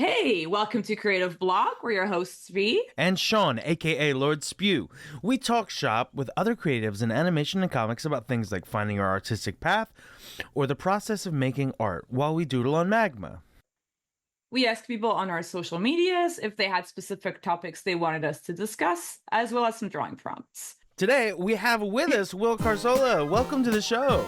Hey, welcome to Creative Blog. We're your hosts, V. And Sean, aka Lord Spew. We talk shop with other creatives in animation and comics about things like finding our artistic path or the process of making art while we doodle on Magma. We asked people on our social medias if they had specific topics they wanted us to discuss, as well as some drawing prompts. Today, we have with us Will Carsola. Welcome to the show.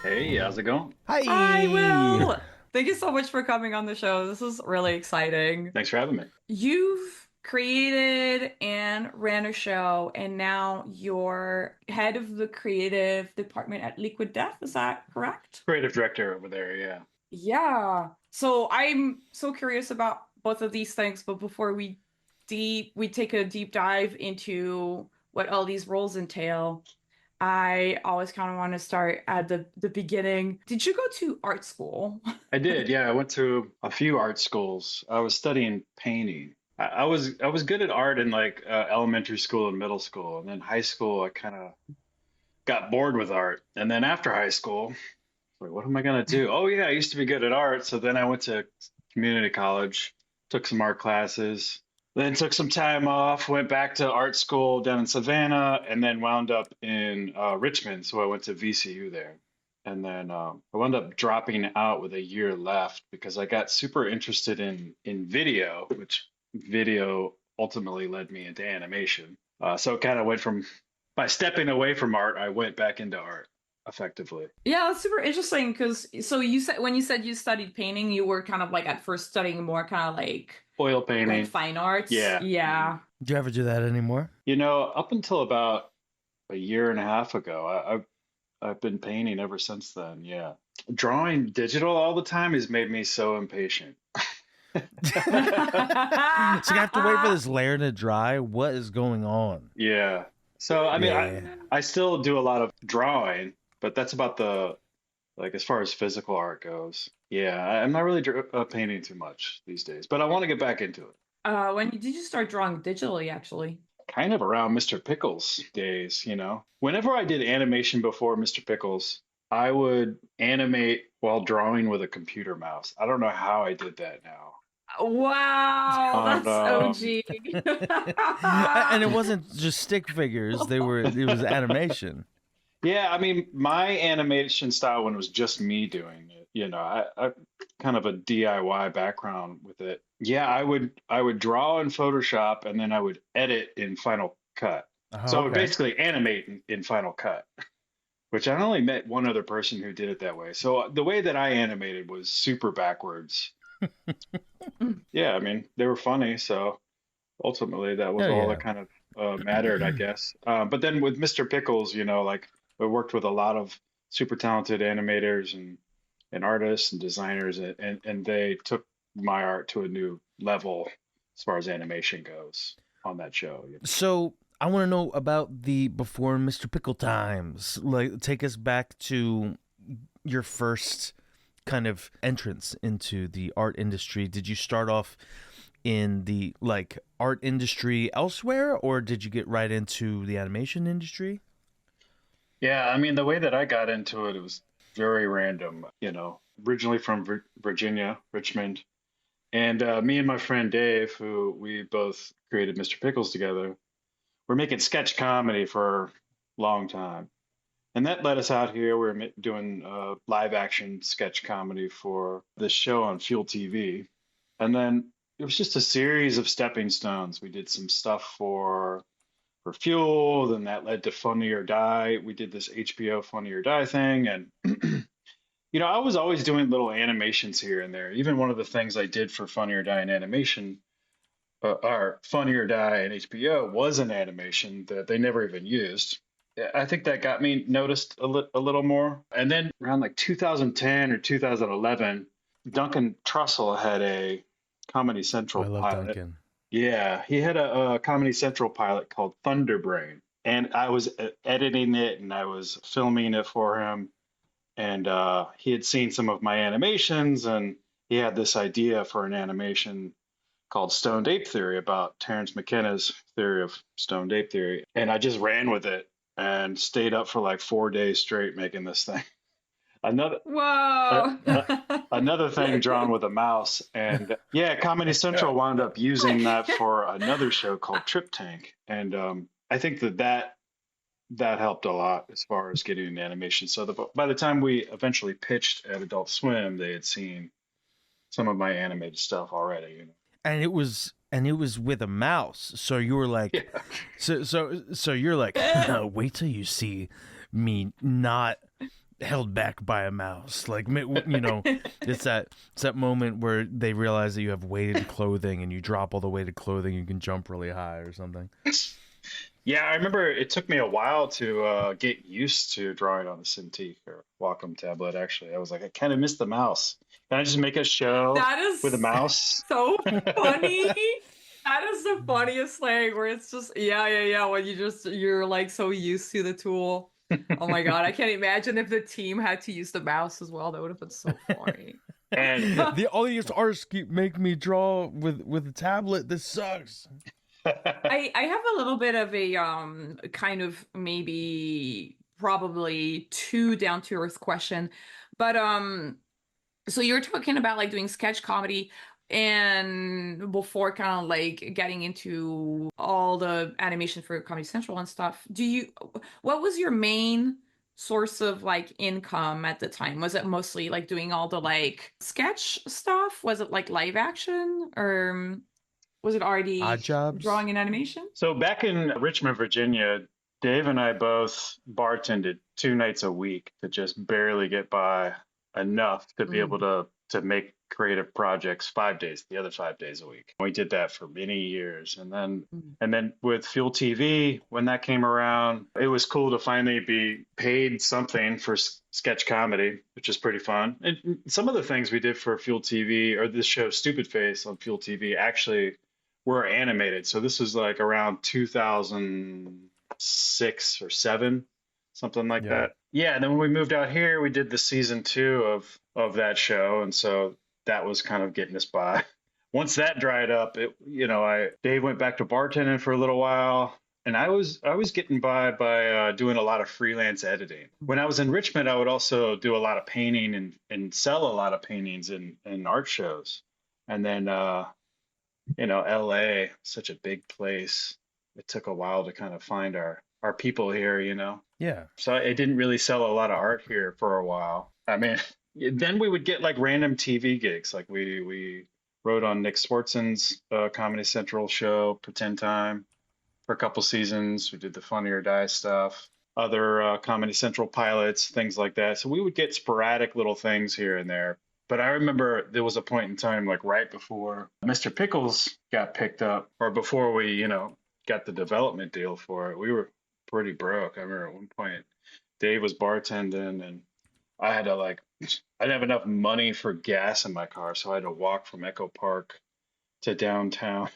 Hey, how's it going? Hi. Hi, Will. Thank you so much for coming on the show. This is really exciting. Thanks for having me. You've created and ran a show, and now you're head of the creative department at Liquid Death. Is that correct? Creative director over there, yeah. Yeah. So I'm so curious about both of these things, but before we take a deep dive into what all these roles entail, I always kind of want to start at the beginning. Did you go to art school? I did, yeah. I went to a few art schools. I was studying painting. I was good at art in elementary school and middle school, and then high school I kind of got bored with art. And then after high school, like, what am I gonna do? Oh yeah, I used to be good at art. So then I went to community college, took some art classes, then took some time off, went back to art school down in Savannah, and then wound up in Richmond. So I went to VCU there. And then I wound up dropping out with a year left because I got super interested in video, which video ultimately led me into animation. So it kind of went from, by stepping away from art, I went back into art effectively. Yeah, that's super interesting because so you said when you said you studied painting, you were kind of like at first studying more kind of Oil like painting. fine arts. Yeah. Yeah. Do you ever do that anymore? You know, up until about a year and a half ago, I've been painting ever since then. Yeah. Drawing digital all the time has made me so impatient. So you have to wait for this layer to dry? What is going on? Yeah. So, I mean, Yeah. I still do a lot of drawing, but that's about as far as physical art goes. Yeah, I'm not really painting too much these days, but I want to get back into it. Did you start drawing digitally, actually? Kind of around Mr. Pickles days, you know. Whenever I did animation before Mr. Pickles, I would animate while drawing with a computer mouse. I don't know how I did that now. Wow, Oh that's no. OG. And it wasn't just stick figures, it was animation. Yeah, I mean, my animation style when it was just me doing it, you know, I kind of a DIY background with it. Yeah, I would draw in Photoshop and then I would edit in Final Cut. Oh, So I would okay. basically animate in Final Cut, which I only met one other person who did it that way. So the way that I animated was super backwards. Yeah, I mean, they were funny, so ultimately that was Oh, all yeah. that kind of mattered, I guess. But then with Mr. Pickles, you know, like I worked with a lot of super talented animators and artists and designers, and they took my art to a new level as far as animation goes on that show. You know. So I want to know about the before Mr. Pickle times. Like, take us back to your first kind of entrance into the art industry. Did you start off in the art industry elsewhere, or did you get right into the animation industry? Yeah, I mean, the way that I got into it, it was very random. You know, originally from Virginia, Richmond, and me and my friend Dave, who we both created Mr. Pickles together, we're making sketch comedy for a long time. And that led us out here. We were doing live action sketch comedy for this show on Fuel TV. And then it was just a series of stepping stones. We did some stuff for Fuel, then that led to Funny or Die. We did this HBO Funny or Die thing. And, you know, I was always doing little animations here and there. Even one of the things I did for Funny or Die in animation, or Funny or Die in HBO, was an animation that they never even used. I think that got me noticed a little more. And then around like 2010 or 2011, Duncan Trussell had a Comedy Oh, I Central love pilot. Duncan. Yeah, he had a Comedy Central pilot called Thunderbrain. And I was editing it and I was filming it for him. And he had seen some of my animations and he had this idea for an animation called Stoned Ape Theory about Terence McKenna's theory of stoned ape theory. And I just ran with it and stayed up for like 4 days straight making this thing. another uh, Whoa. uh, another thing drawn with a mouse. And yeah, Comedy Central wound up using that for another show called Trip Tank. And I think that helped a lot as far as getting into animation. So by the time we eventually pitched at Adult Swim, they had seen some of my animated stuff already. And it was with a mouse. So you were like, Yeah. so you're like, wait till you see me not held back by a mouse. Like, it's that moment where they realize that you have weighted clothing and you drop all the weighted clothing, you can jump really high or something. Yeah, I remember it took me a while to get used to drawing on the Cintiq or Wacom tablet. Actually, I was like, I kind of miss the mouse. Can I just make a show That with a is mouse? so funny. That is the funniest thing where it's just yeah when you're like so used to the tool. Oh my God, I can't imagine if the team had to use the mouse as well. That would have been so funny. And All these artists keep making me draw with a tablet. This sucks. I have a little bit of a kind of maybe probably too down to earth question, but so you're talking about like doing sketch comedy and before kind of like getting into all the animation for Comedy Central and stuff. What was your main source of like income at the time? Was it mostly like doing all the like sketch stuff? Was it like live action or was it already Odd jobs. drawing and animation? so back in Richmond, Virginia, Dave and I both bartended 2 nights a week to just barely get by enough to be able Mm, to make creative projects 5 days, the other 5 days a week. We did that for many years, and then mm, and then with Fuel TV, when that came around, it was cool to finally be paid something for sketch comedy, which is pretty fun. And some of the things we did for Fuel TV or this show Stupid Face on Fuel TV actually were animated. So this was like around 2006 or 7, something like Yeah. that. Yeah, and then when we moved out here, we did the season 2 of that show, and so that was kind of getting us by. Once that dried up, Dave went back to bartending for a little while, and I was getting by doing a lot of freelance editing. When I was in Richmond, I would also do a lot of painting and sell a lot of paintings in art shows. And then LA, such a big place. It took a while to kind of find our people here. Yeah. So I didn't really sell a lot of art here for a while. I mean, then we would get like random TV gigs. Like we wrote on Nick Swartzen's Comedy Central show, Pretend Time, for a couple seasons. We did the Funny or Die stuff, other Comedy Central pilots, things like that. So we would get sporadic little things here and there. But I remember there was a point in time, like right before Mr. Pickles got picked up, or before we, got the development deal for it. We were pretty broke. I remember at one point, Dave was bartending, and I had to I didn't have enough money for gas in my car, so I had to walk from Echo Park to downtown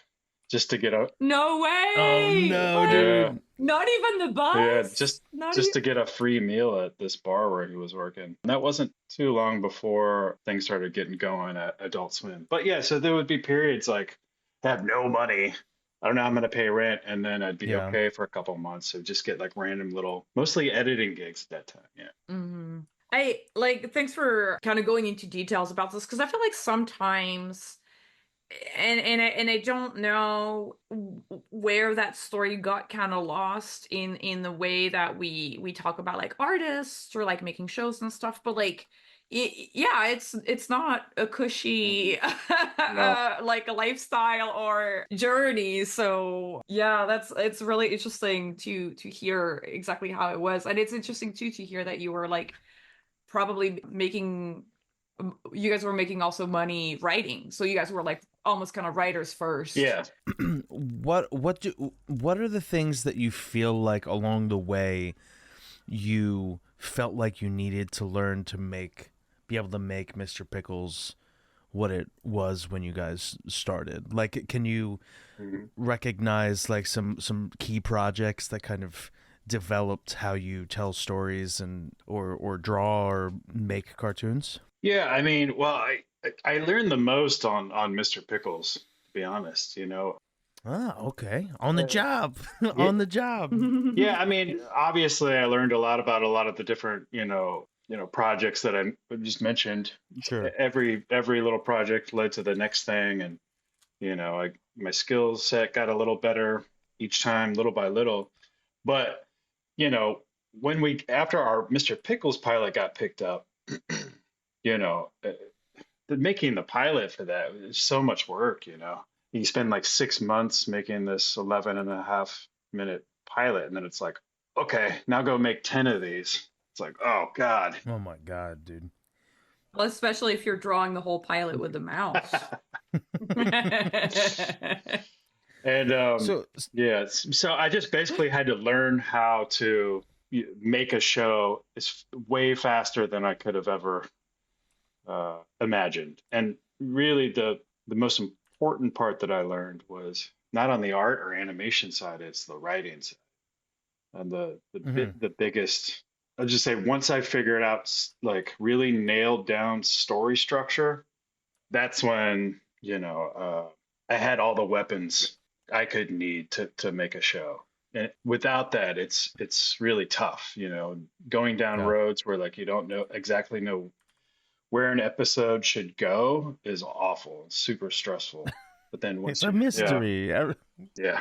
just to get a no Oh way! no, What? yeah, dude. Not even the yeah, bus? just Not just even. to get a free meal at this bar where he was working. And that wasn't too long before things started getting going at Adult Swim. But yeah, so there would be periods like I have no money. I don't know how I'm gonna pay rent, and then I'd be Yeah. okay for a couple of months. So just get like random little, mostly editing gigs at that time. Yeah. Hmm. I like, thanks for kind of going into details about this because I feel like sometimes, and I don't know where that story got kind of lost in the way that we talk about like artists or like making shows and stuff, but like yeah, it's not a cushy No. like a lifestyle or journey. So yeah, it's really interesting to hear exactly how it was, and it's interesting too to hear that you were like probably making you guys were making also money writing. So you guys were like almost kind of writers first. Yeah. What are the things that you feel like along the way you felt like you needed to learn to be able to make Mr. Pickles what it was when you guys started? Like, can you Mhm. recognize like some key projects that kind of developed how you tell stories and or draw or make cartoons? Yeah. I mean, well, I learned the most on Mr. Pickles, to be honest. Ah, okay. On the job. Yeah. On the job. Yeah, I mean, obviously, I learned a lot about a lot of the different, projects that I just mentioned. Sure. Every little project led to the next thing, and my skill set got a little better each time, little by little. But you know, when we after our Mr. Pickles pilot got picked up, you know, making the pilot for that is so much work. You spend like 6 months making this 11 and a half minute pilot, and then it's like, okay, now go make 10 of these. It's like, oh God. Oh my god, dude. Well, especially if you're drawing the whole pilot with a mouse. And So yeah, so I just basically had to learn how to make a show is way faster than I could have ever imagined. And really, the most important part that I learned was not on the art or animation side; it's the writing side. And mhm. the biggest, I'll just say, once I figured out like really nailed down story structure, that's when I had all the weapons I could need to make a show. And without that, it's really tough. Going down Yeah. roads where like you don't exactly know where an episode should go is awful. It's super stressful. But then It's once a yeah, mystery. yeah.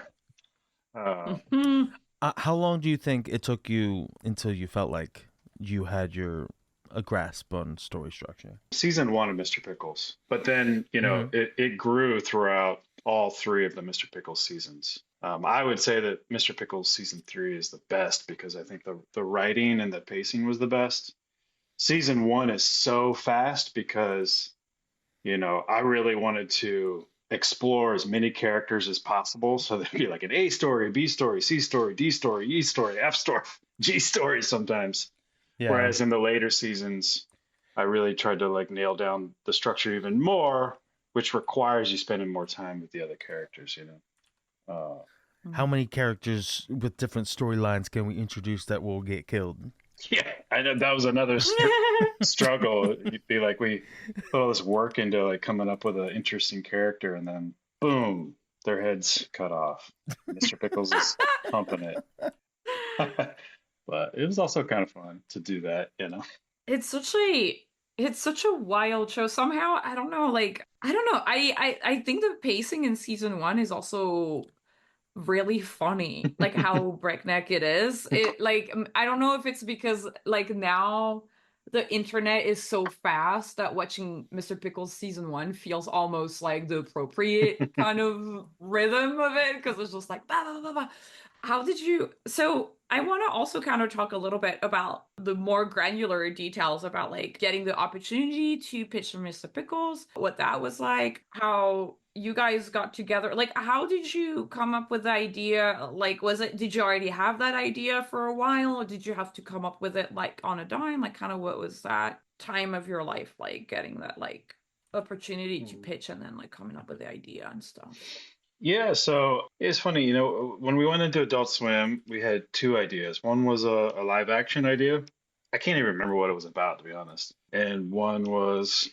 Uh, Mhm. How long do you think it took you until you felt like you had a grasp on story structure? Season one of Mr. Pickles, but then Hmm. it grew throughout all three of the Mr. Pickles seasons. I would say that Mr. Pickles season three is the best because I think the writing and the pacing was the best. Season one is so fast because I really wanted to explore as many characters as possible. So there'd be like an A story, B story, C story, D story, E story, F story, G story sometimes. Yeah. Whereas in the later seasons, I really tried to like nail down the structure even more, which requires you spending more time with the other characters. How many characters with different storylines can we introduce that will get killed? Yeah, I know that was another struggle. You'd be like, we put all this work into like coming up with an interesting character, and then boom, their heads cut off. Mr. Pickles is humping it. But it was also kind of fun to do that. It's such a it's such a wild show. Somehow, I don't know, like I don't know. I think the pacing in season one is also really funny, like how breakneck it is. It like I don't know if it's because like now the internet is so fast that watching Mr. Pickles season one feels almost like the appropriate kind of rhythm of it because it's just like bah, bah, bah, bah. How did you so I want to also kind of talk a little bit about the more granular details about like getting the opportunity to pitch for Mr. Pickles, what that was like, how you guys got together. Like, how did you come up with the idea? Like, did you already have that idea for a while, or did you have to come up with it like on a dime? Like, kind of what was that time of your life like, getting that like opportunity to pitch and then like coming up with the idea and stuff? Yeah, so it's funny, when we went into Adult Swim, we had two ideas. One was a live action idea. I can't even remember what it was about, to be honest. And one was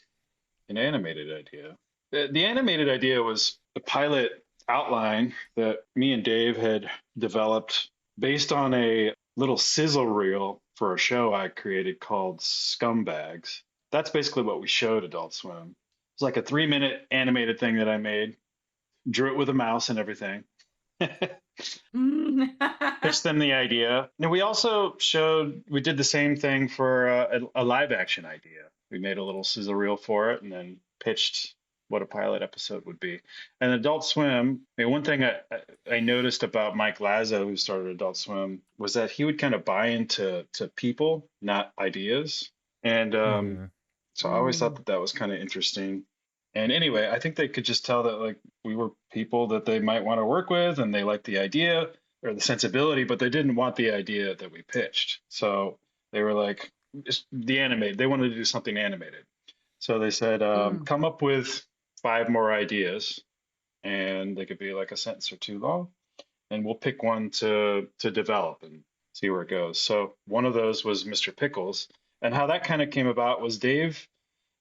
an animated idea. The animated idea was the pilot outline that me and Dave had developed based on a little sizzle reel for a show I created called Scumbags. That's basically what we showed Adult Swim. It's like a 3-minute animated thing that I made, drew it with a mouse and everything. Pitched them the idea. And we also we did the same thing for a live action idea. We made a little sizzle reel for it and then pitched what a pilot episode would be. And Adult Swim, I mean, one thing I noticed about Mike Lazo, who started Adult Swim, was that he would kind of buy into people, not ideas. And Hmm. so I always thought that that was kind of interesting. And anyway, I think they could just tell that like we were people that they might want to work with and they liked the idea or the sensibility, but they didn't want the idea that we pitched. So they were like, just the animate. They wanted to do something animated. So they said, Mm. come up with 5 more ideas, and they could be like a sentence or two long, and we'll pick one to develop and see where it goes. So one of those was Mr. Pickles, and how that kind of came about was Dave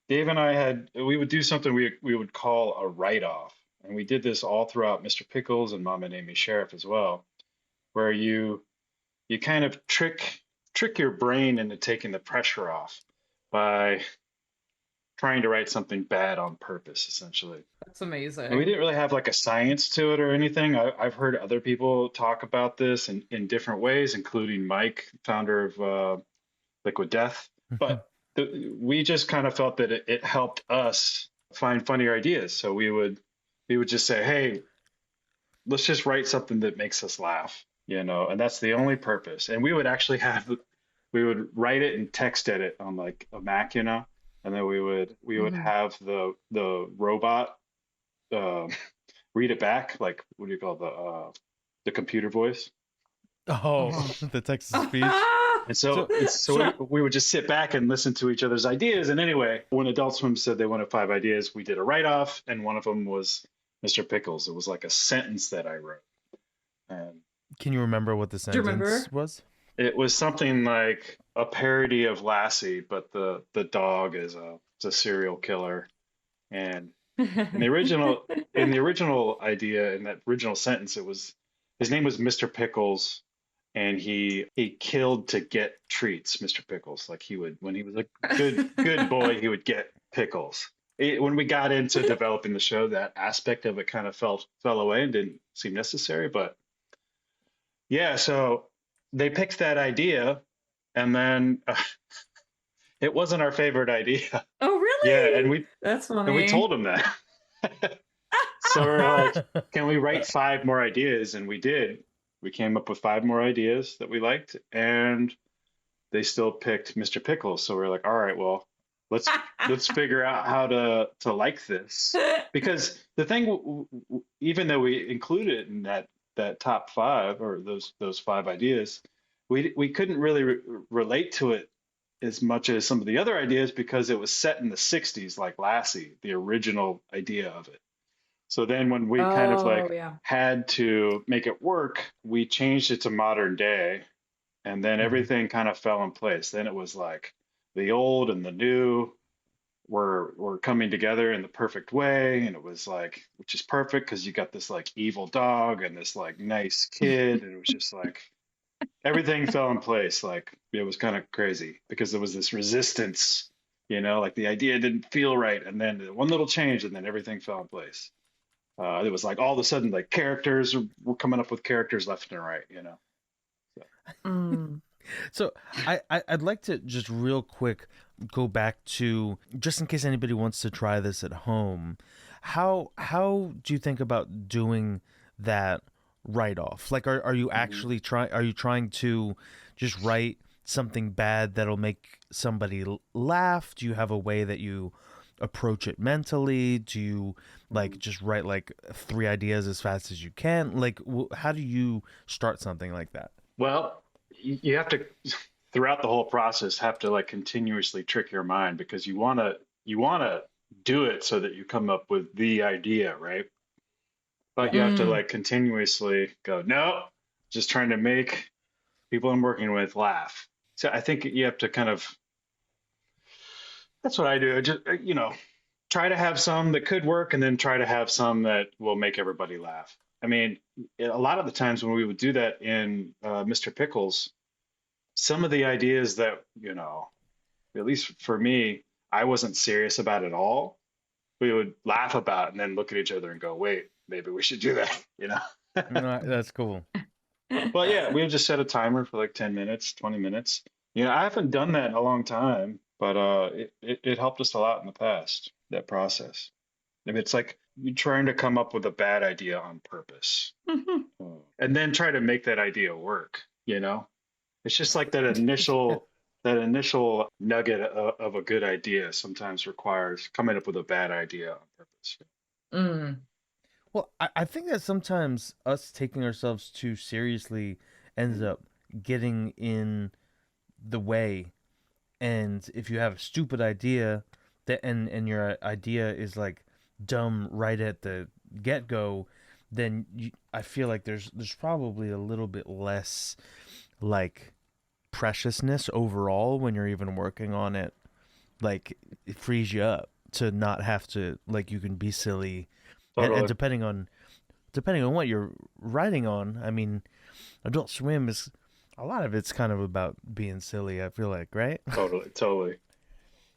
and I we would do something we would call a write off, and we did this all throughout Mr. Pickles and Mama Named Me Sheriff as well, where you kind of trick trick your brain into taking the pressure off by trying to write something bad on purpose, essentially. That's And we amazing. didn't really have like a science to it or anything. I've heard other people talk about this in different ways, including Mike, founder of Liquid Death. But we just kind of felt that it helped us find funnier ideas. So we would just say, hey, let's just write something that makes us laugh, and that's the only purpose. And we would write it and text edit on like a Mac, and then we would Hmm. have the robot uh, read it back, like what do you call the computer voice? Oh, Uh-huh. the text to speech. And So, so we would just sit back and listen to each other's ideas. And anyway, when Adult Swim said they wanted 5 ideas, we did a write off, and one of them was Mr. Pickles. It was like a sentence that I wrote, and can you remember what the Do you sentence remember? was? it was something like a parody of Lassie, but the dog is a serial killer. And in the original idea, in that original sentence, it was his name was Mr. Pickles, and he killed to get treats, Mr. Pickles. Like he would, when he was a good boy, he would get pickles. When we got into developing the show, that aspect of it kind of fell away and didn't seem necessary. But yeah, so they picked that idea, and then it wasn't our favorite idea. Oh, Yeah, really? That's and we funny. told him that. So we're like, can we write 5 more ideas? And we did. We came up with 5 more ideas that we liked, and they still picked Mr. Pickles. So we're like, all right, well, let's figure out how to like this. Because the thing, even though we included it in that top 5 or those 5 ideas, we couldn't really relate to it as much as some of the other ideas because it was set in the 60s, like Lassie, the original idea of it. So then when we kind of Oh, like yeah. had to make it work, we changed it to modern day, and then Mhm. everything kind of fell in place. Then it was like the old and the new were coming together in the perfect way, and it was like, which is perfect because you got this like evil dog and this like nice kid, and it was just like everything fell in place. Like it was kind of crazy because there was this resistance, like the idea didn't feel right, and then one little change, and then everything fell in place. It was like all of a sudden, like characters were coming up with characters left and right. So, Mm. So I'd like to just real quick go back to, just in case anybody wants to try this at home. How do you think about doing that write off? Like, are you mhm. actually trying to just write something bad that'll make somebody laugh? Do you have a way that you approach it mentally? Do you like Mhm. just write like 3 ideas as fast as you can? Like, how do you start something like that? Well, you have to throughout the whole process have to like continuously trick your mind because you want to do it so that you come up with the idea, right? But you have to Mm. like continuously go, no, just trying to make people I'm working with laugh. So I think you have to kind of that's what I do. Just try to have some that could work and then try to have some that will make everybody laugh. I mean, a lot of the times when we would do that in Mr. Pickles, some of the ideas that, at least for me, I wasn't serious about at all, we would laugh about and then look at each other and go, wait, maybe we should do that. That's cool. Well, yeah, we would just set a timer for like 10 minutes, 20 minutes. I haven't done that in a long time, but it helped us a lot in the past, that process. If it's like you're trying to come up with a bad idea on purpose, and then try to make that idea work. It's just like that initial nugget of a good idea sometimes requires coming up with a bad idea on purpose. Mm. Well, I think that sometimes us taking ourselves too seriously ends up getting in the way. And if you have a stupid idea and your idea is like dumb right at the get go, then I feel like there's probably a little bit less like preciousness overall when you're even working on it. Like it frees you up to not have to, like, you can be silly, and Totally. depending on what you're writing on. I mean, Adult Swim is A lot of it's kind of about being silly, I feel like, right? Totally, totally.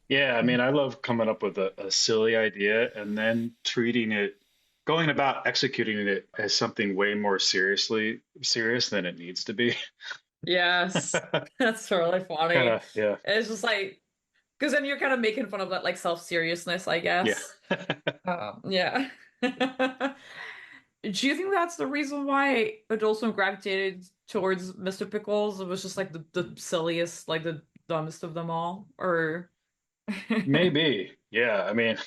Yeah, I mean, I love coming up with a silly idea and then treating it, going about executing it as something way more serious than it needs to be. Yes, that's really Kind funny. of, yeah, It's just like, because then you're kind of making fun of that like self-seriousness, I yeah. guess. Yeah. Do you think that's the reason why Adult Swim gravitated towards Mr. Pickles? It was just like the silliest, like the dumbest of them all, or Maybe. Yeah, I mean,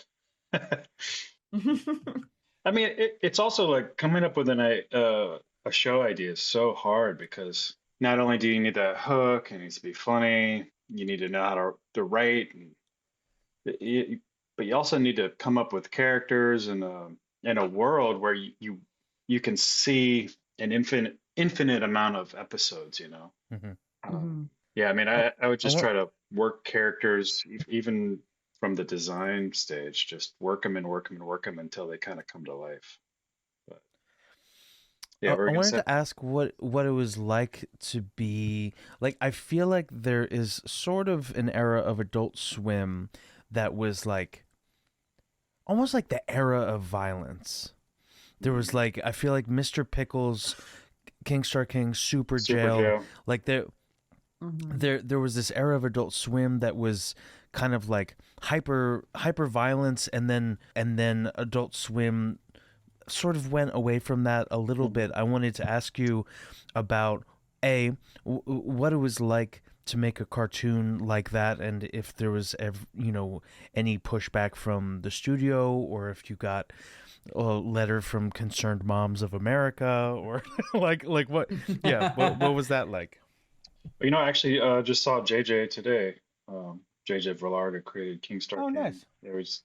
it's also like coming up with a show idea is so hard because not only do you need that hook, it needs to be funny, you need to know how to write, and you, but you also need to come up with characters and in a world where you can see an infinite amount of episodes, you know. Hmm. Um, Mhm. yeah, I mean, I, I would I just want try to work characters even from the design stage, just work them and work them and work them until they kind of come to life. But yeah, I we're gonna wanted say to ask what it was like to be like. I feel like there is sort of an era of Adult Swim that was like almost like the era of violence. There was like I feel like Mr. Pickles, King Star King, Super Super Jail, Joe. like Mhm. there was this era of Adult Swim that was kind of like hyper violence, and then Adult Swim sort of went away from that a little Mhm. bit. I wanted to ask you about what it was like to make a cartoon like that, and if there was ever, any pushback from the studio, or if you got a letter from Concerned Moms of America, or like what? Yeah, what was that like? You know, I actually just saw JJ today. JJ Villard, who created King Star Oh, King. nice. There was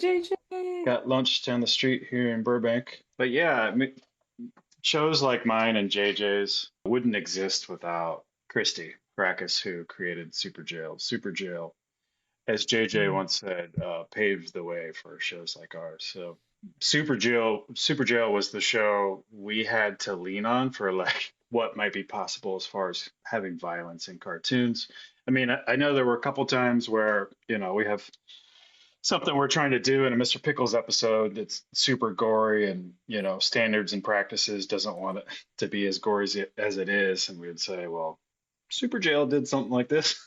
JJ. got lunch down the street here in Burbank. But yeah, I mean, shows like mine and JJ's wouldn't exist without Christy Fracas, who created Super Jail. Super Jail, as JJ Mhm. once said, paved the way for shows like ours. So Super Jail was the show we had to lean on for like what might be possible as far as having violence in cartoons. I mean, I know there were a couple times where, we have something we're trying to do in a Mr. Pickles episode that's super gory and, standards and practices doesn't want it to be as gory as it is. And we would say, well, Super Jail did something like this,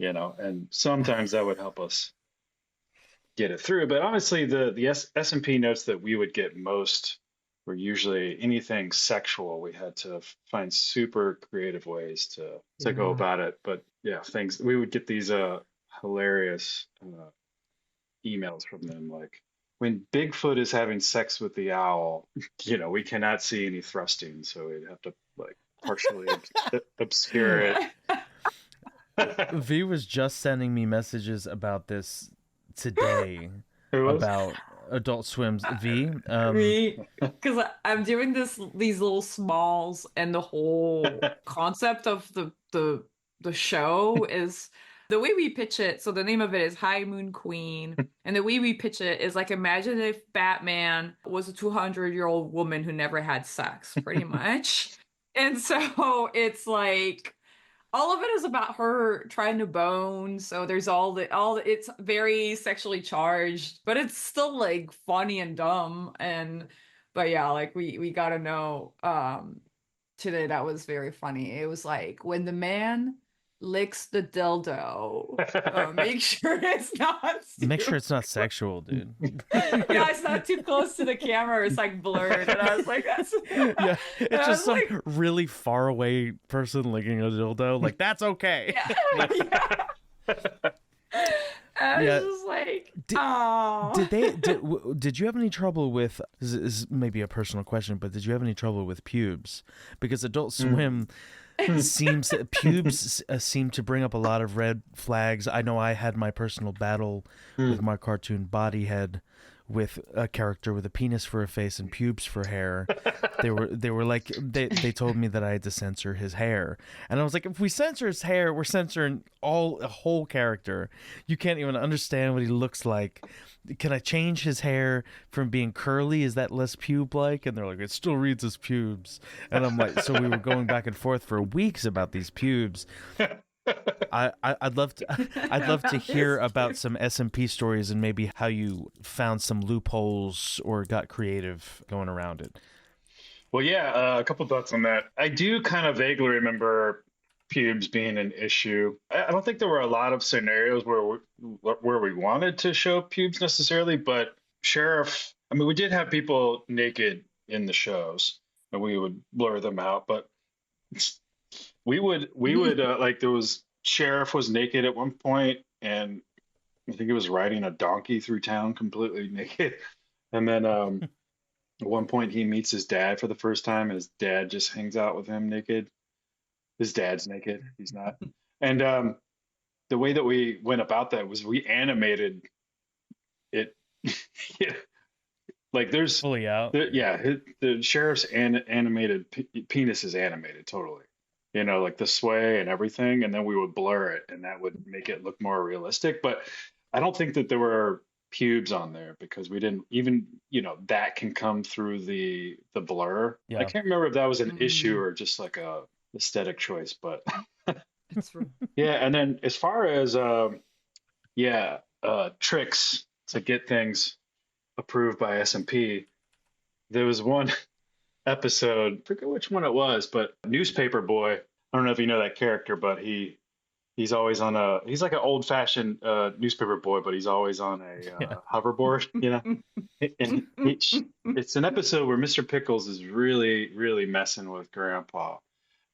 and sometimes that would help us get it through. But honestly, the S&P notes that we would get most were usually anything sexual. We had to find super creative ways to go Yeah. about it. But yeah, things we would get these hilarious emails from them like when Bigfoot is having sex with the owl, we cannot see any thrusting, so we'd have to like partially obscure it. V was just sending me messages about this today Who was? about Adult Swim's V. Me, because I'm doing these little smalls, and the whole concept of the show is the way we pitch it. So the name of it is High Moon Queen, and the way we pitch it is like imagine if Batman was a 200-year-old woman who never had sex, pretty much. And so it's like all of it is about her trying to bone. So there's it's very sexually charged, but it's still like funny and dumb. And but yeah, like we gotta know today that was very funny. It was like when the man licks the dildo, make sure it's not Make sure too it's not sexual, dude. yeah, it's not too close to the camera. It's like blurred. And I was like, that's and Yeah, it's I just was some like, really far away person licking a dildo. Like that's okay. yeah. Yeah. I was Yeah. just like, Did, oh. did you have any trouble with this is maybe a personal question, but did you have any trouble with pubes? Because Adult Swim seems pubes seem to bring up a lot of red flags. I know I had my personal battle with my cartoon body head with a character with a penis for a face and pubes for hair. They were like they told me that I had to censor his hair, and I was like, if we censor his hair, we're censoring a whole character. You can't even understand what he looks like. Can I change his hair from being curly? Is that less pube like? And they're like, it still reads as pubes. And I'm like, so we were going back and forth for weeks about these pubes. I'd love to I'd love to hear about some SMP stories and maybe how you found some loopholes or got creative going around it. Well, yeah, a couple thoughts on that. I do kind of vaguely remember pubes being an issue. I don't think there were a lot of scenarios where we wanted to show pubes necessarily, but Sheriff, I mean, we did have people naked in the shows, and we would blur them out, but we would like there was Sheriff was naked at one point, and I think he was riding a donkey through town completely naked, and then at one point he meets his dad for the first time, and his dad just hangs out with him naked. His dad's naked. He's not. And the way that we went about that was we animated it. Yeah, like Fully out. the sheriff's animated penis is animated totally. You know, like the sway and everything, and then we would blur it, and that would make it look more realistic. But I don't think that there were pubes on there because we didn't even, that can come through the blur. I Yeah. can't remember if that was an issue or just like a aesthetic choice, but It's true. yeah. And then as far as tricks to get things approved by S&P, there was one episode, I forget which one it was, but Newspaper Boy. I don't know if you know that character, but he's always on he's like an old fashioned newspaper boy, but he's always on a Yeah. hoverboard, And it's an episode where Mr. Pickles is really, really messing with Grandpa,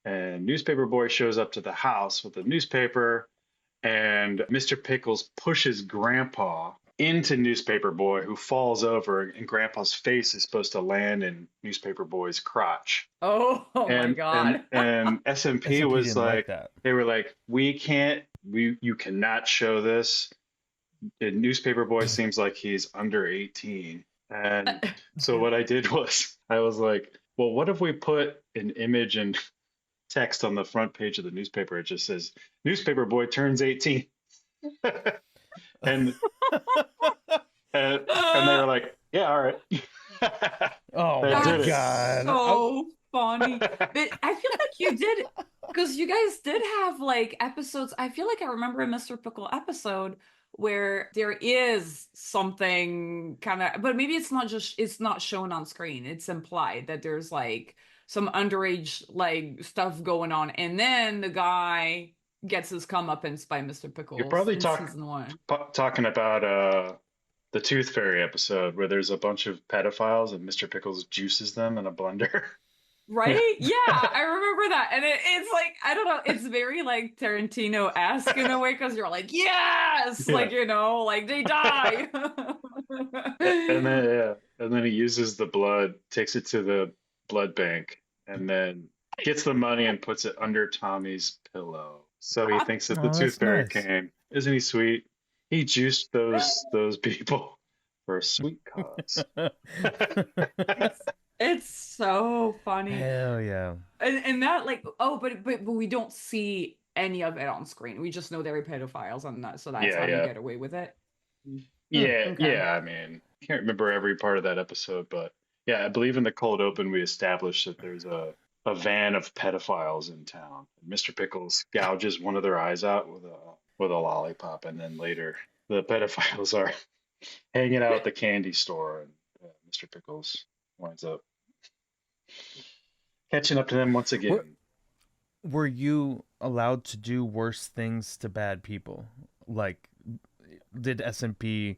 and Newspaper Boy shows up to the house with a newspaper, and Mr. Pickles pushes Grandpa into Newspaper Boy, who falls over, and Grandpa's face is supposed to land in Newspaper Boy's crotch. Oh my And God. SMP SMP was didn't like like, that. they were like, you cannot show this. The Newspaper Boy seems like he's under 18. And so what I did was I was like, well, what if we put an image and text on the front page of the newspaper? It just says, Newspaper Boy turns 18. and and they were like, yeah, all right. Oh They my did it. God. So funny. But I feel like you did, because you guys did have like episodes. I feel like I remember a Mr. Pickle episode where there is something kind of, but maybe it's not shown on screen. It's implied that there's like some underage like stuff going on. And then the guy gets his comeuppance by Mr. You're Pickles probably in season one. talking about the Tooth Fairy episode where there's a bunch of pedophiles and Mr. Pickles juices them in a blender. Right? Yeah, I remember that. And it's like, I don't know, it's very like Tarantino-esque in a way because you're like, yes, Yeah. like, like they die. And then he uses the blood, takes it to the blood bank, and then gets the money and puts it under Tommy's pillow. So he thinks that the Oh, Tooth that's Fairy nice. came. Isn't he sweet? He juiced those people for a sweet cause. It's so funny. Hell yeah. And that like, oh, but we don't see any of it on screen. We just know they're pedophiles and that, so that's how you Yeah. get away with it. Yeah, Okay. yeah. I mean, I can't remember every part of that episode, but yeah, I believe in the cold open we established that there's a van of pedophiles in town. Mr. Pickles gouges one of their eyes out with a lollipop, and then later the pedophiles are hanging out at the candy store, and Mr. Pickles winds up catching up to them once again. Were you allowed to do worse things to bad people? Like, did SMP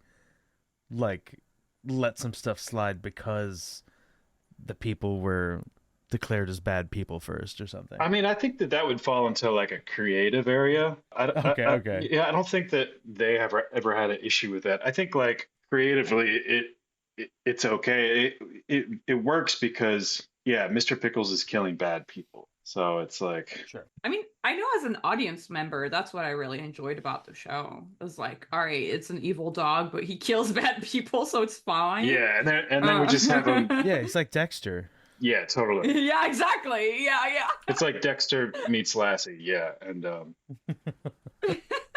like let some stuff slide because the people were declared as bad people first or something? I mean, I think that would fall into like a creative area. Okay. Yeah, I don't think that they have ever had an issue with that. I think like creatively, it's okay. It works because yeah, Mr. Pickles is killing bad people, So it's like, Sure. I mean, I know as an audience member, that's what I really enjoyed about the show. It was like, all right, it's an evil dog, but he kills bad people, so it's fine. yeah, and then we just have him. Uh, Yeah, he's like Dexter. Yeah, totally. yeah, exactly. Yeah, It's like Dexter meets Lassie. Yeah, and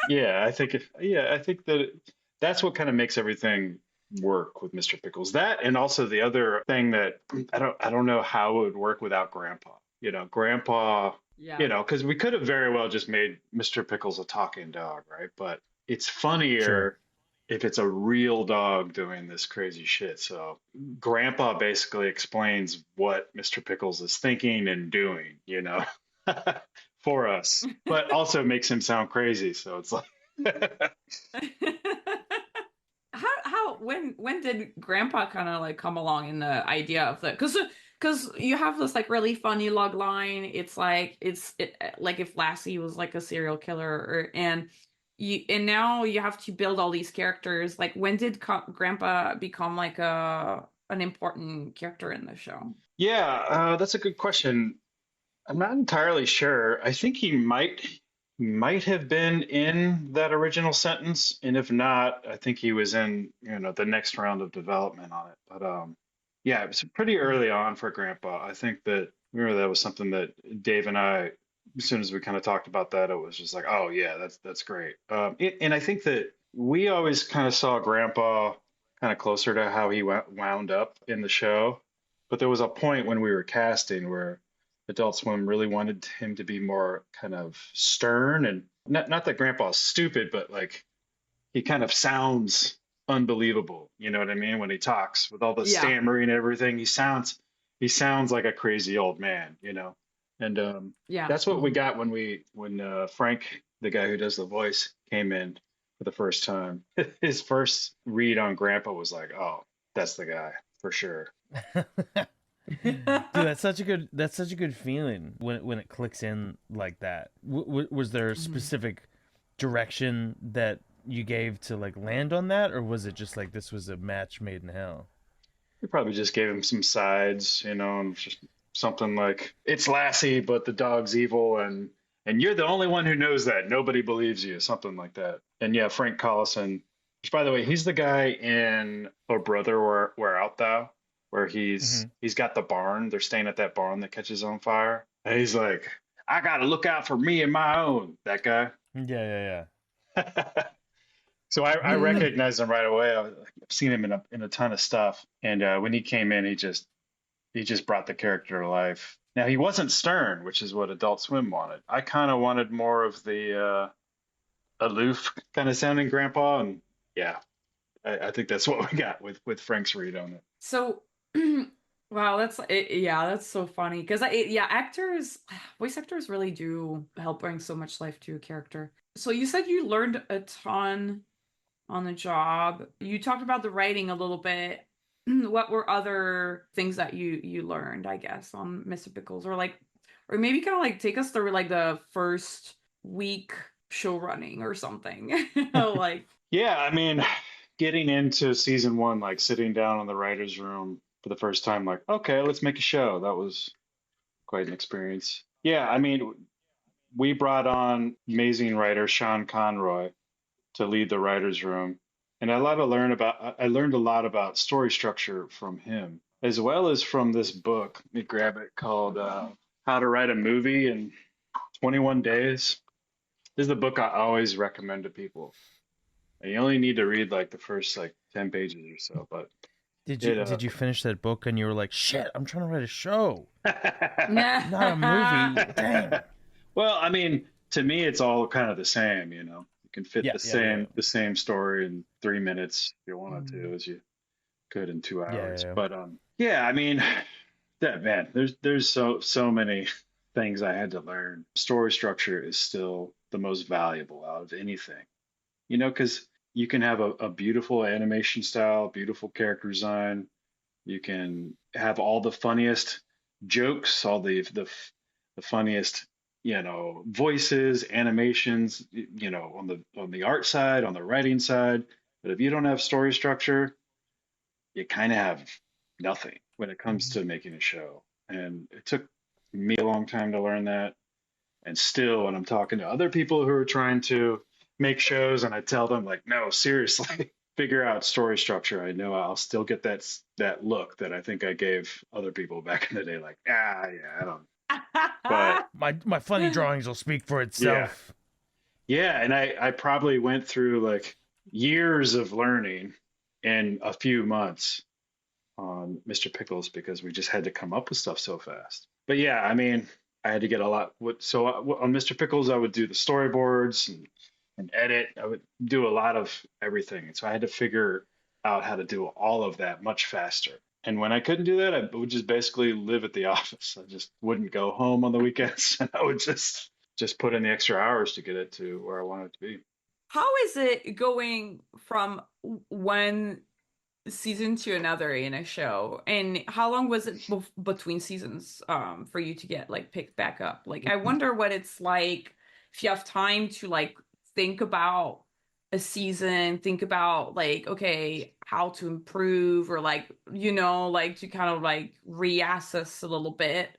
yeah, I think that that's what kind of makes everything work with Mr. Pickles. That and also the other thing that I don't know how it would work without Grandpa. Grandpa, yeah, because we could have very well just made Mr. Pickles a talking dog, right? But it's Sure. funnier if it's a real dog doing this crazy shit. So Grandpa basically explains what Mr. Pickles is thinking and doing, for us, but also makes him sound crazy. So it's like, when did Grandpa kind of like come along in the idea of the because you have this like really funny log line. It's like like if Lassie was like a serial killer, and now you have to build all these characters. Like when did Grandpa become like a an important character in the show? yeah, that's a good question. I'm not entirely sure. I think he might have been in that original sentence, and if not, I think he was in, the next round of development on it. But yeah, it was pretty early on for Grandpa. I think that remember that was something that Dave and I, as soon as we kind of talked about that, it was just like, oh yeah, that's great. And I think that we always kind of saw Grandpa kind of closer to how he wound up in the show, but there was a point when we were casting where Adult Swim really wanted him to be more kind of stern and not that Grandpa's stupid, but like he kind of sounds unbelievable. You know what I mean? When he talks with all the Yeah, stammering and everything, he sounds like a crazy old man. And yeah. that's what we Mhm. got when Frank, the guy who does the voice, came in for the first time. His first read on Grandpa was like, "Oh, that's the guy for sure." Dude, that's such a good feeling when it clicks in like that. Was there a Mhm. specific direction that you gave to like land on that, or was it just like this was a match made in hell? We probably just gave him some sides, and just something like it's Lassie, but the dog's evil, and you're the only one who knows that. Nobody believes you, something like that. And yeah, Frank Collison, which by the way, he's the guy in Oh Brother, where art thou? Where he's Hmm. he's got the barn. They're staying at that barn that catches on fire. And he's like, I gotta look out for me and my own. That guy. Yeah, yeah, So I Mhm. recognized him right away. I've seen him in a ton of stuff, and when he came in, he just brought the character to life. Now he wasn't stern, which is what Adult Swim wanted. I kind of wanted more of the aloof kind of sounding grandpa, and yeah, I think that's what we got with Frank's read on it. So, wow, yeah, that's so funny because yeah, voice actors really do help bring so much life to a character. So you said you learned a ton on the job. You talked about the writing a little bit. What were other things that you learned, I guess, on Mr. Pickles, or maybe kind of like take us through like the first week show running or something, like. Yeah, I mean, getting into season one, like sitting down in the writers' room for the first time, like, okay, let's make a show. That was quite an experience. Yeah, I mean, we brought on amazing writer Sean Conroy to lead the writers' room, and I learned a lot about story structure from him, as well as from this book. Let me grab it called How to Write a Movie in 21 Days. This is the book I always recommend to people. And you only need to read like the first like 10 pages or so, but Did you it did you finish that book and you were like, shit, I'm trying to write a show, not a movie? Dang. well, I mean, to me it's all kind of the same, You can fit Yeah, the yeah, yeah, same the same story in 3 minutes if you wanted to, Mhm. as you could in 2 hours. yeah, But yeah, I mean, that man, there's so many things I had to learn. Story structure is still the most valuable out of anything, because you can have a beautiful animation style, beautiful character design. You can have all the funniest jokes, all the funniest, voices, animations, on the art side, on the writing side. But if you don't have story structure, you kind of have nothing when it comes Mhm. to making a show. And it took me a long time to learn that. And still, when I'm talking to other people who are trying to make shows, and I tell them like, no, seriously, figure out story structure. I know I'll still get that look that I think I gave other people back in the day, like, yeah, I don't. But My funny drawings will speak for yeah, itself. yeah, and I probably went through like years of learning in a few months on Mr. Pickles because we just had to come up with stuff so fast. But yeah, I mean, I had to get a lot. On Mr. Pickles, I would do the storyboards and edit. I would do a lot of everything. And so I had to figure out how to do all of that much faster. And when I couldn't do that, I would just basically live at the office. I just wouldn't go home on the weekends, and I would just put in the extra hours to get it to where I wanted it to be. How is it going from one season to another in a show? And how long was it between seasons for you to get like picked back up? Like I wonder what it's like if you have time to like think about a season, think about like okay, how to improve or like like to kind of like reassess a little bit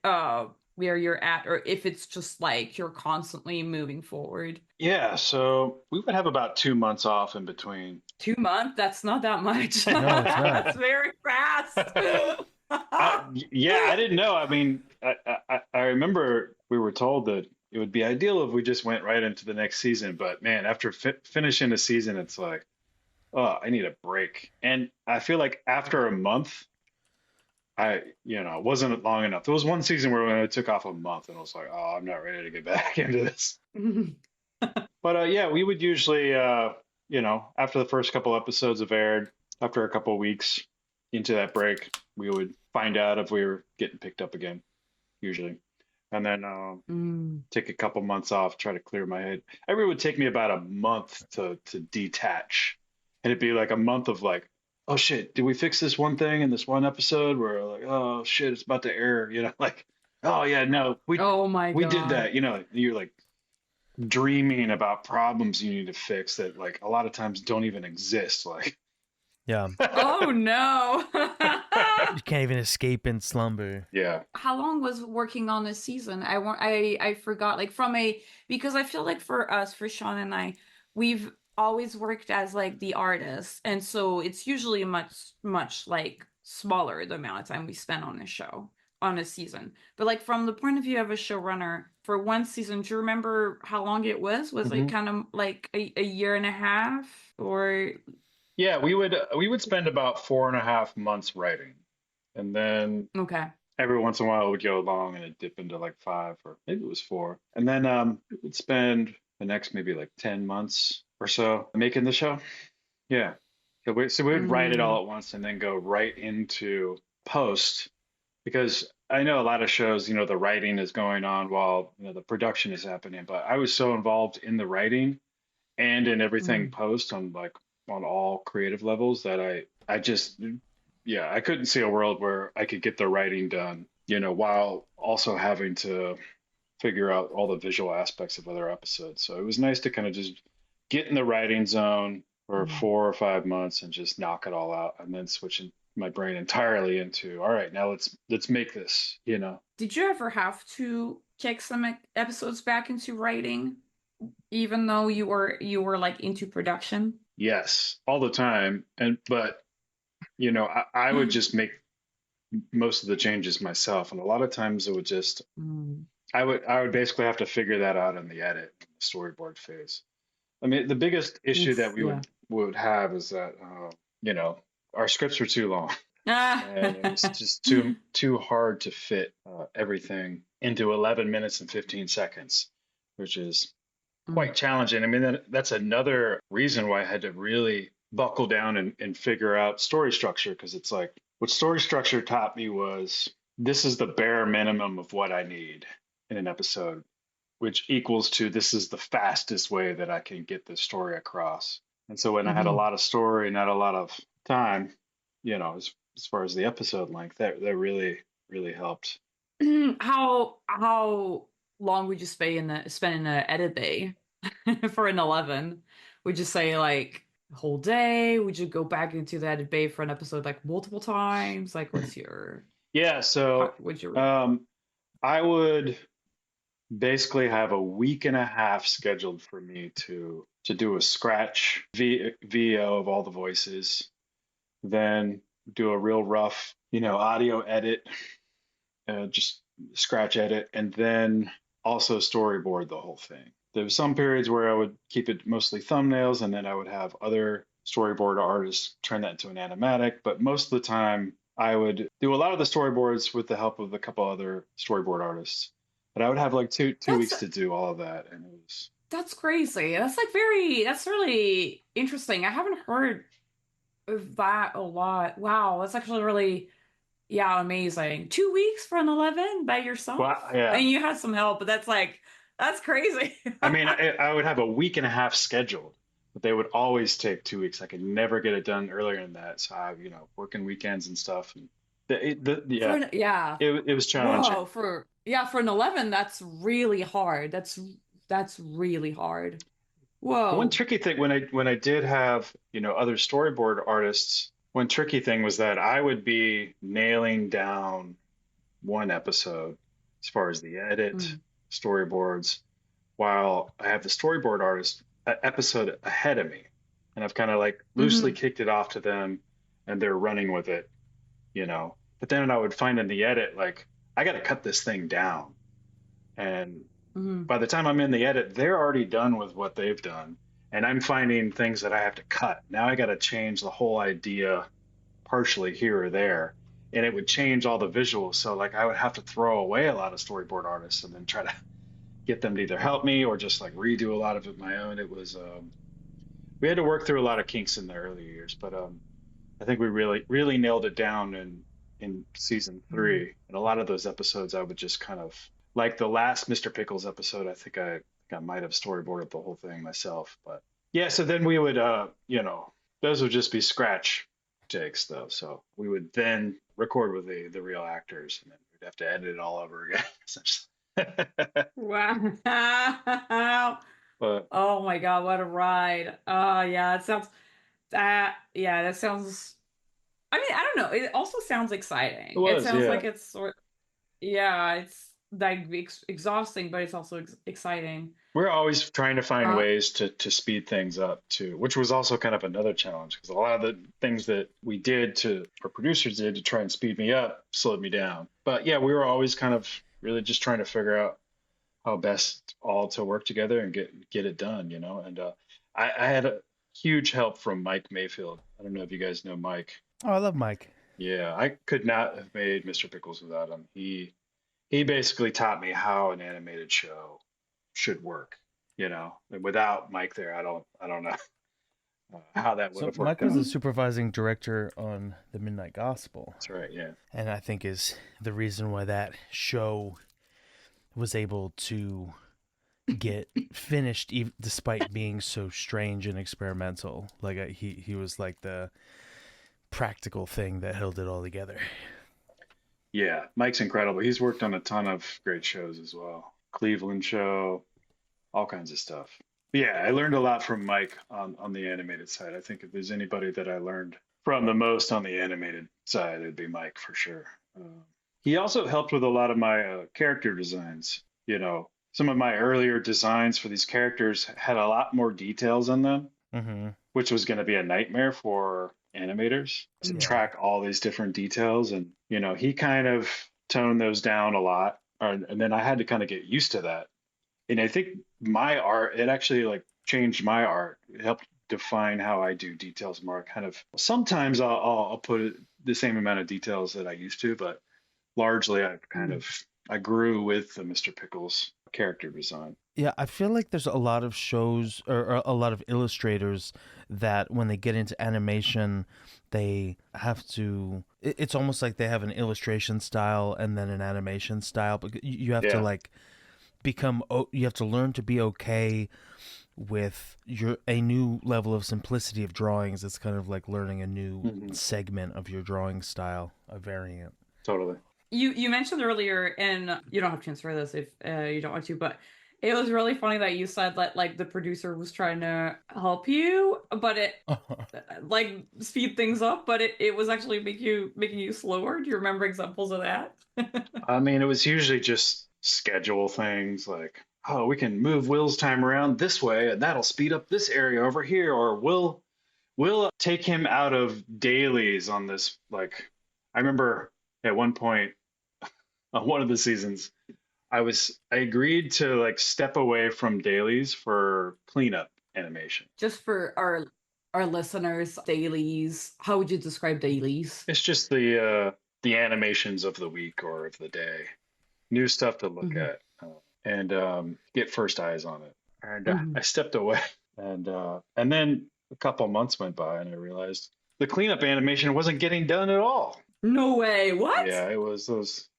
where you're at or if it's just like you're constantly moving forward. Yeah, so we would have about 2 months off in between. 2 months? That's not that much. No, it's not. That's very fast. Yeah, I didn't know. I mean, I remember we were told that it would be ideal if we just went right into the next season. But man, after finishing the season, it's like, oh, I need a break. And I feel like after a month, it wasn't long enough. There was one season where I took off a month and I was like, oh, I'm not ready to get back into this. But yeah, we would usually, after the first couple episodes have aired, after a couple of weeks into that break, we would find out if we were getting picked up again, usually. And then Mm. take a couple months off, try to clear my head. Every would take me about a month to detach. And it'd be like a month of like, oh shit, did we fix this one thing in this one episode? Where like, oh shit, it's about to air, like, oh yeah, no, Oh my we did God. that. You're like dreaming about problems you need to fix that like a lot of times don't even exist. Like, Yeah. Oh no. You can't even escape in slumber. yeah. How long was working on this season? I forgot like from a because I feel like for us, for Sean and I, we've always worked as like the artists. And so it's usually much like smaller the amount of time we spend on a show, on a season. But like from the point of view of a showrunner, for one season, do you remember how long it was? Was it hmm kind of like a year and a half or Yeah, we would spend about 4.5 months writing, and then okay. every once in a while it would go long and it'd dip into like 5 or maybe it was 4, and then we would spend the next maybe like 10 months or so making the show. Yeah, so we would write it Mm, all at once and then go right into post because I know a lot of shows, the writing is going on while the production is happening, but I was so involved in the writing and in everything mm. post on like on all creative levels that I just yeah, I couldn't see a world where I could get the writing done, while also having to figure out all the visual aspects of other episodes. So it was nice to kind of just get in the writing zone for Mm. 4 or 5 months and just knock it all out and then switching my brain entirely into all right, now let's make this. Did you ever have to kick some episodes back into writing, even though you were like into production? Yes, all the time. But I would just make most of the changes myself, and a lot of times it would just Mm. I would basically have to figure that out in the edit storyboard phase. I mean, the biggest issue that It's we yeah. would have is that you know our scripts were too long, Ah. and it was just too hard to fit everything into 11 minutes and 15 seconds, which is Mm. quite challenging. I mean, that's another reason why I had to really buckle down and figure out story structure because it's like what story structure taught me was this is the bare minimum of what I need in an episode, which equals to this is the fastest way that I can get this story across. And so when I had a Mhm. lot of story, not a lot of time, as far as the episode length, that really, really helped. How long would you spend in a edit bay for an 11? Would you say like a whole day? Would you go back into the edit bay for an episode like multiple times? Like what's your Yeah, how so would you um, I would basically have a week and a half scheduled for me to do a scratch VO of all the voices, then do a real rough, audio edit, just scratch edit, and then also storyboard the whole thing. There were some periods where I would keep it mostly thumbnails, and then I would have other storyboard artists turn that into an animatic. But most of the time, I would do a lot of the storyboards with the help of a couple other storyboard artists. But I would have like two That's weeks to do all of that, and it was that's crazy. That's really interesting. I haven't heard of that a lot. Wow, that's actually really, yeah, amazing. 2 weeks for an 11 by well, yourself? I yeah. mean, you had some help, but that's crazy. I mean, I would have a week and a half scheduled, but they would always take 2 weeks. I could never get it done earlier than that. So I, working weekends and stuff. And For yeah, yeah. it was challenging. Whoa, for an 11, that's really hard. That's really hard. One Whoa. tricky thing when I did have, other storyboard artists, one tricky thing was that I would be nailing down one episode as far as the edit, Mm, storyboards, while I have the storyboard artist episode ahead of me. And I've kind of like loosely hmm kicked it off to them and they're running with it, But then I would find in the edit, like, I got to cut this thing down. And hmm by the time I'm in the edit, they're already done with what they've done. And I'm finding things that I have to cut. Now I got to change the whole idea partially here or there. And it would change all the visuals. So, like, I would have to throw away a lot of storyboard artists and then try to get them to either help me or just like redo a lot of it my own. It was, we had to work through a lot of kinks in the early years, but I think we really nailed it down in season hmm three. And a lot of those episodes, I would just kind of like the last Mr. Pickles episode. I might have storyboarded the whole thing myself, but yeah. So then we would, those would just be scratch takes though. So we would then record with the real actors, and then we'd have to edit it all over again, essentially. Wow. But Oh my God, what a ride. Yeah, that sounds, I mean, I don't know. It also sounds it exciting. It was, sounds yeah. like yeah, it's like exhausting, but it's also exciting. We're always trying to find Uh, ways to speed things up too, which was also kind of another challenge because a lot of the things that we did to our producers did to try and speed me up slowed me down. But yeah, we were always kind of really just trying to figure out how best all to work together and get it done. And I had a huge help from Mike Mayfield. I don't know if you guys know Mike. Oh, I love Mike. Yeah, I could not have made Mr. Pickles without him. He basically taught me how an animated show should work. And without Mike there, I don't know how that would So have Mike worked was out. the supervising director on the Midnight Gospel, That's right. Yeah. and I think is the reason why that show was able to get finished despite being so strange and experimental. Like he was like the practical thing that held it all together. Yeah. Mike's incredible. He's worked on a ton of great shows as well. Cleveland show, all kinds of stuff. But yeah, I learned a lot from Mike on the animated side. I think if there's anybody that I learned from the most on the animated side, it'd be Mike for sure. He also helped with a lot of my character designs. Some of my earlier designs for these characters had a lot more details in them, Mm-hmm. which was going to be a nightmare for animators to mm, Yeah. track all these different details. And, he kind of toned those down a lot. And then I had to kind of get used to that. And I think my art, it actually like changed my art. It helped define how I do details more. Kind of sometimes I'll put the same amount of details that I used to, but largely mm. I grew with the Mr. Pickles character design. Yeah, I feel like there's a lot of shows or a lot of illustrators that when they get into animation, they have to. It's almost like they have an illustration style and then an animation style, but you have to Yeah, like you have to learn to be okay with a new level of simplicity of drawings. It's kind of like learning a new hmm, segment of your drawing style, a variant. totally. You mentioned earlier, and you don't have to answer this if you don't want to, but It was really funny that you said that like the producer was trying to help you, but it like speed things up, but it was actually making you slower. Do you remember examples of that? I mean, it was usually just schedule things like, oh, we can move Will's time around this way, and that'll speed up this area over here, or we'll take him out of dailies on this. Like, I remember at one point on one of the seasons, I agreed to like step away from dailies for cleanup animation. Just for our listeners, dailies. How would you describe dailies? It's just the animations of the week or of the day, new stuff to look Hmm. at, and get first eyes on it. And Hmm. I stepped away, and then a couple months went by, and I realized the cleanup animation wasn't getting done at all. No way. What? Yeah, it was those.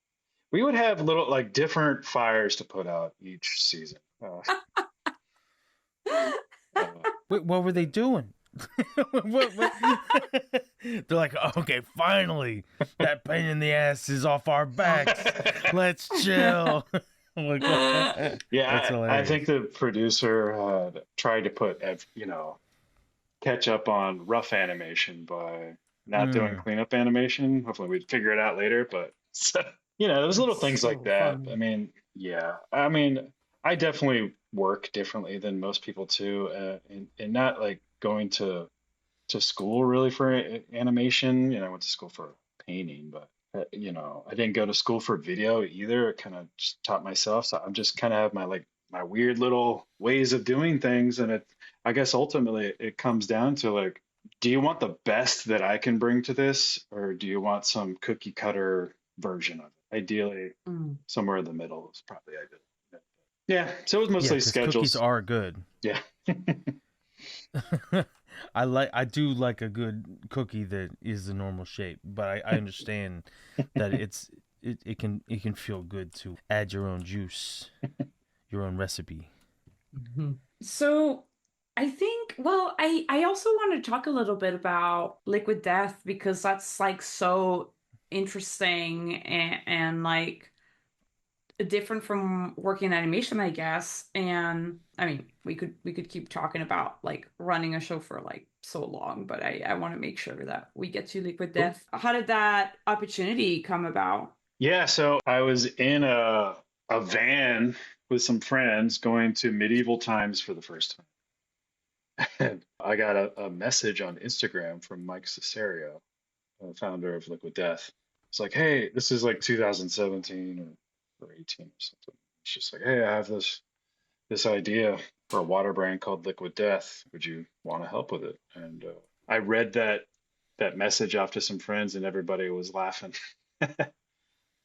We would have little like different fires to put out each season. Uh, Wait, what were they doing? what? They're like, okay, finally, that pain in the ass is off our backs. Let's chill. I'm like, that's yeah, I hilarious. think the producer tried to put, catch up on rough animation by not doing Mm, cleanup animation. Hopefully, we'd figure it out later. But so, there was little That's things like so that. I fun. mean, yeah, I mean, I definitely work differently than most people too, and not like going to school really for animation. I went to school for painting, but I didn't go to school for video either. I kind of just taught myself. So I'm just kind of have my weird little ways of doing things, and I guess ultimately it comes down to like, do you want the best that I can bring to this, or do you want some cookie cutter version of it? Ideally, Mm. somewhere in the middle is probably ideal. Yeah, so it was yeah, mostly because cookies schedules. are good. Yeah. I do like a good cookie that is the normal shape, but I understand that it can feel good to add your own juice, your own recipe. Mhm. So I think, well, I also want to talk a little bit about Liquid Death because that's like so interesting and like different from working in animation, I guess. And I mean, we could keep talking about like running a show for like so long, but I want to make sure that we get to Liquid Death. How did that opportunity come about? Yeah, so I was in a van with some friends going to medieval times for the first time. And I got a message on Instagram from Mike Cesario, founder of Liquid Death. It's like, hey, this is like 2017 or 18 or something. It's just like, hey, I have this idea for a water brand called Liquid Death. Would you want to help with it? And I read that message off to some friends, and everybody was laughing.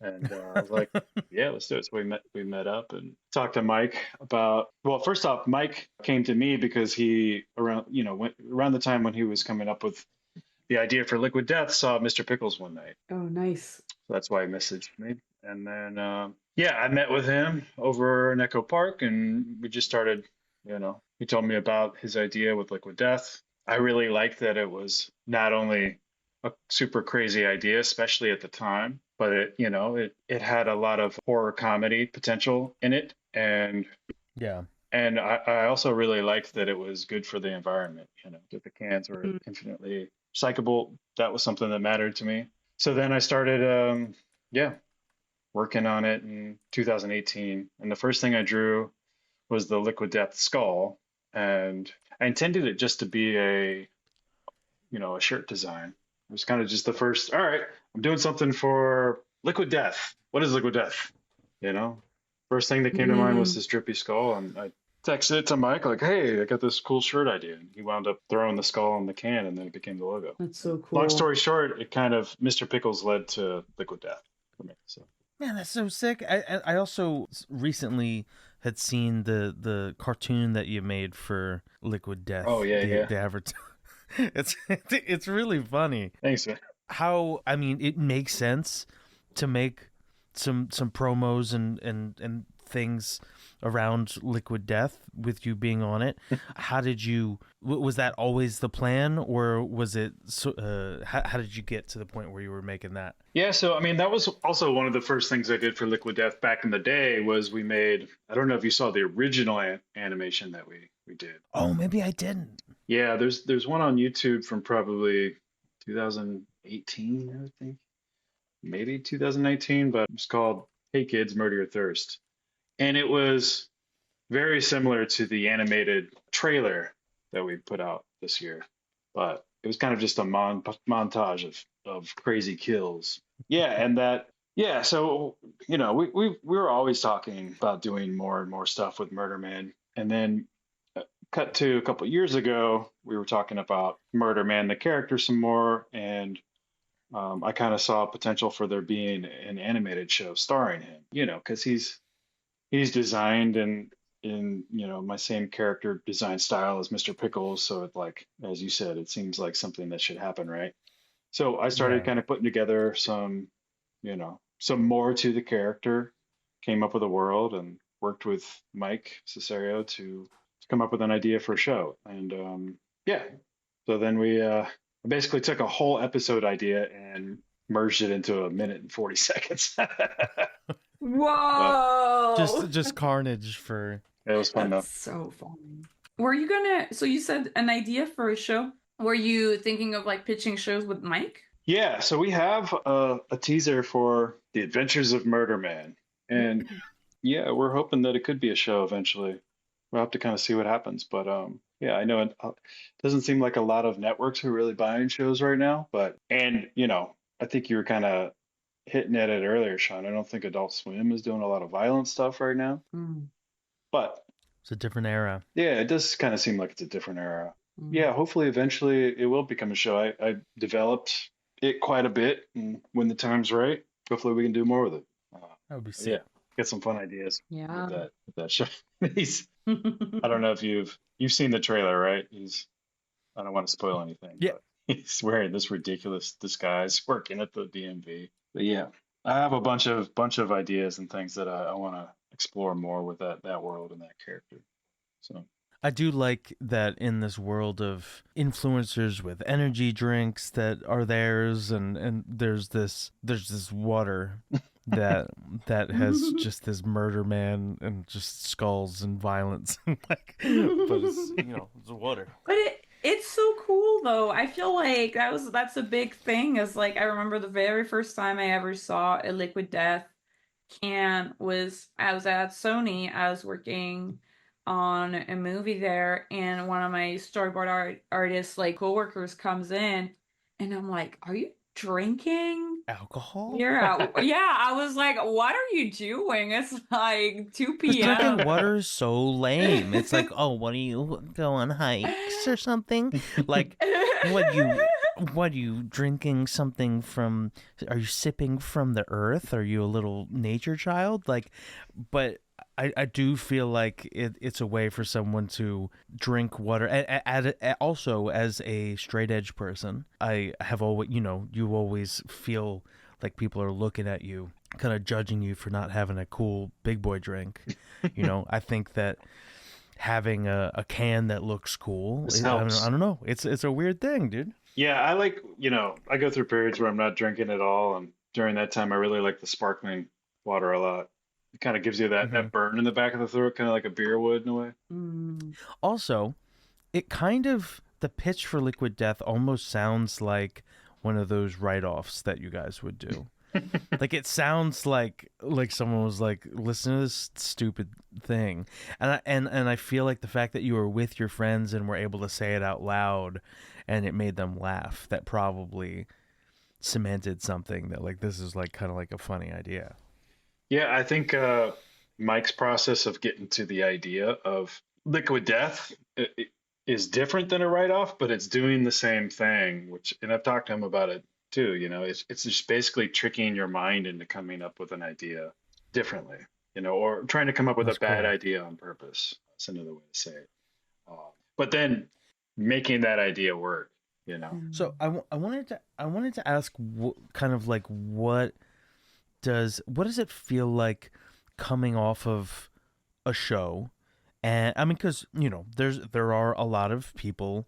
And I was like, yeah, let's do it. So we met up and talked to Mike about, well, first off, Mike came to me because he around the time when he was coming up with the idea for Liquid Death, saw Mr. Pickles one night. Oh, nice. So that's why he messaged me. And then yeah, I met with him over in Echo Park, and we just started, he told me about his idea with Liquid Death. I really liked that it was not only a super crazy idea, especially at the time, but it had a lot of horror comedy potential in it. Yeah. And I also really liked that it was good for the environment, that the cans were Mm. infinitely recyclable. That was something that mattered to me. So then I started, yeah, working on it in 2018. And the first thing I drew was the Liquid Death skull. And I intended it just to be a shirt design. It was kind of just the first, all right, I'm doing something for Liquid Death. What is Liquid Death? You know, First thing that came to mind was Mm, this drippy skull. And I texted it to Mike, like, hey, I got this cool shirt idea. And he wound up throwing the skull on the can, and then it became the logo. that's And so long cool. story short, it kind of, Mr. Pickles led to Liquid Death for me. So. Man, that's so sick. I also recently had seen the cartoon that you made for Liquid Oh Death, yeah, yeah. the avatar. It's really funny Thanks, man. how, I mean, it makes sense to make some promos and things around Liquid Death with you being on it. How did you? Was that always the plan, or was it? How did you get to the point where you were making that? Yeah, so I mean that was also one of the first things I did for Liquid Death back in the day was we made, I don't know if you saw the original animation that we did. Oh, maybe I didn't. Yeah, there's one on YouTube from probably 2018, I think. Maybe 2019, but it's called Hey Kids, Murder Your Thirst. And it was very similar to the animated trailer that we put out this year, but it was kind of just a montage of crazy kills. Yeah, and that yeah, so we were always talking about doing more and more stuff with Murder Man, and then cut to a couple years ago, we were talking about Murder Man the character some more, and I kind of saw potential for there being an animated show starring him, because he's designed in my same character design style as Mr. Pickles, so it, like as you said, it seems like something that should happen, right? So I started Yeah. kind of putting together some more to the character, came up with a world, and worked with Mike Cesario to come up with an idea for a show. And yeah, so then we basically took a whole episode idea and merged it into a minute and 40 seconds. But Whoa! Just carnage for. it was fun though. That's so funny. Were you gonna, so you said an idea for a show? Were you thinking of like pitching shows with Mike? Yeah, so we have a teaser for The Adventures of Murder Man. And yeah, we're hoping that it could be a show eventually. We'll have to kind of see what happens. But yeah, I know it doesn't seem like a lot of networks are really buying shows right now. But, and, I think you were kind of hitting at it earlier, Sean. I don't think Adult Swim is doing a lot of violent stuff right now. Mm. But It's a different era. yeah, it does kind of seem like it's a different era. Mm. Yeah, hopefully eventually it will become a show. I developed it quite a bit, and when the time's right, hopefully we can do more with it. That would be Yeah, sick. get some fun ideas Yeah. with that show. I don't know if you've seen the trailer, right? I don't want to spoil anything, Yeah. but he's wearing this ridiculous disguise working at the DMV. But yeah, I have a bunch of ideas and things that I want to explore more with that world and that character. So I do like that in this world of influencers with energy drinks that are theirs, and there's this water that has just this Murder Man and just skulls and violence, like, but it's water. But it's so cool though. I feel like that's a big thing. Is like I remember the very first time I ever saw a Liquid Death can was I was at Sony. I was working on a movie there, and one of my storyboard artists, like coworkers, comes in, and I'm like, "Are you drinking?" Alcohol? Yeah, yeah. I was like, "What are you doing?" It's like 2 Because p.m. drinking water is so lame. It's like, oh, what do you go on hikes or something? Like, what are you drinking something from? Are you sipping from the earth? Are you a little nature child? Like, but I do feel like it's a way for someone to drink water. Also, as a straight edge person, I have always, you always feel like people are looking at you, kind of judging you for not having a cool big boy drink. I think that having a can that looks cool, This I helps. don't know. It's a weird thing, dude. Yeah, I like, I go through periods where I'm not drinking at all, and during that time, I really like the sparkling water a lot. It kind of gives you that burn in the back of the throat, kind of like a beer would in a way. Mm. Also, it kind of, the pitch for Liquid Death almost sounds like one of those write-offs that you guys would do. Like, it sounds like someone was like, listen to this stupid thing. And I feel like the fact that you were with your friends and were able to say it out loud and it made them laugh, that probably cemented something that, like, this is like kind of like a funny idea. Yeah, I think Mike's process of getting to the idea of Liquid Death is different than a write-off, but it's doing the same thing, and I've talked to him about it too, it's just basically tricking your mind into coming up with an idea differently, or trying to come up with That's a bad cool. idea on purpose. That's another way to say it. But then making that idea work, So I wanted to ask kind of like what does it feel like coming off of a show, and I mean, because there are a lot of people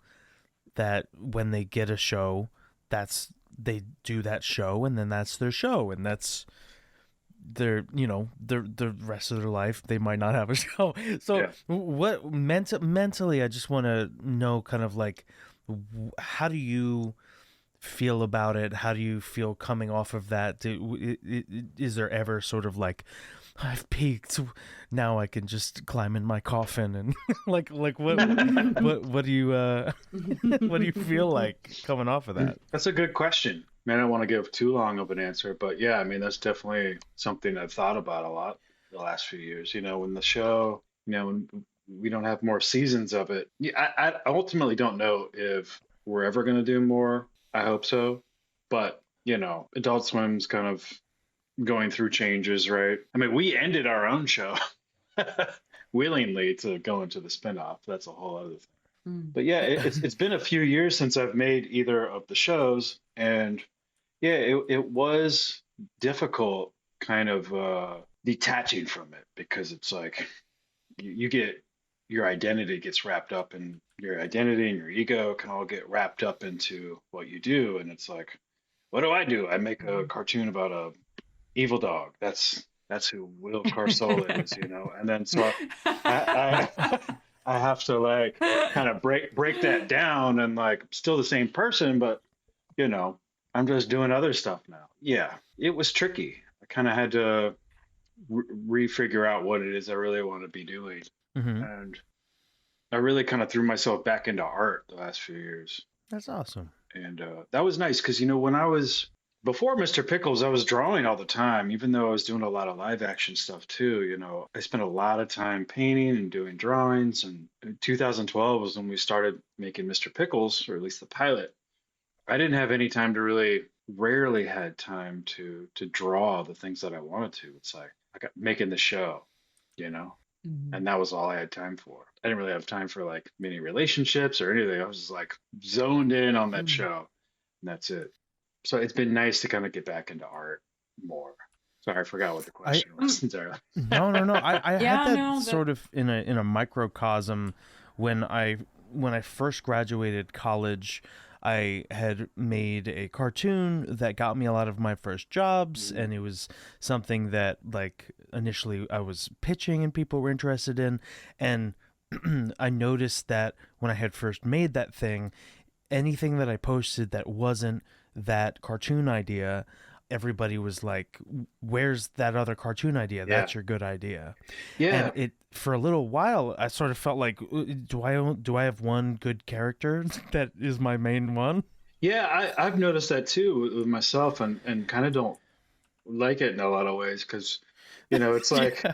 that when they get a show, that's they do that show, and then that's their show, and that's the rest of their life they might not have a show. So Yeah. what mentally, I just want to know kind of like, how do you feel about it? How do you feel coming off of that? Is there ever sort of like, I've peaked, now I can just climb in my coffin, and like what do you what do you feel like coming off of that? That's a good question. Man, I don't want to give too long of an answer, but yeah, I mean, that's definitely something I've thought about a lot the last few years. When the show, when we don't have more seasons of it, yeah, I ultimately don't know if we're ever going to do more. I hope so. But, Adult Swim's kind of going through changes, right? I mean, we ended our own show willingly to go into the spinoff. That's a whole other thing. Mm. But yeah, it's been a few years since I've made either of the shows, and yeah, it was difficult kind of detaching from it, because it's like you get your identity gets wrapped up in your identity, and your ego can all get wrapped up into what you do. And it's like, what do I do? I make a cartoon about a evil dog. That's who Will Carsola is, And then so I I have to like kind of break that down, and like still the same person, but you know, I'm just doing other stuff now. Yeah, it was tricky. I kind of had to refigure out what it is I really want to be doing. Mm-hmm. And I really kind of threw myself back into art the last few years. That's awesome. And that was nice because, when I was before Mr. Pickles, I was drawing all the time, even though I was doing a lot of live action stuff too. I spent a lot of time painting and doing drawings. And 2012 was when we started making Mr. Pickles, or at least the pilot. I didn't have any time to rarely had time to draw the things that I wanted to. It's like I got making the show, you know, Mhm. and that was all I had time for. I didn't really have time for like many relationships or anything. I was just like zoned in on that Mm. show, and that's it. So it's been nice to kind of get back into art more. Sorry, I forgot what the I question Mm. was entirely. No. I had Yeah, that no, sort of in a microcosm when I first graduated college. I had made a cartoon that got me a lot of my first jobs, Mm. and it was something that like initially I was pitching and people were interested in, and I noticed that when I had first made that thing, anything that I posted that wasn't that cartoon idea, everybody was like, "Where's that other cartoon idea? Yeah, That's your good idea." And yeah, it for a little while, I sort of felt like, do I have one good character that is my main one? yeah. I've noticed that too with myself, and kind of don't like it in a lot of ways because, it's like Yeah,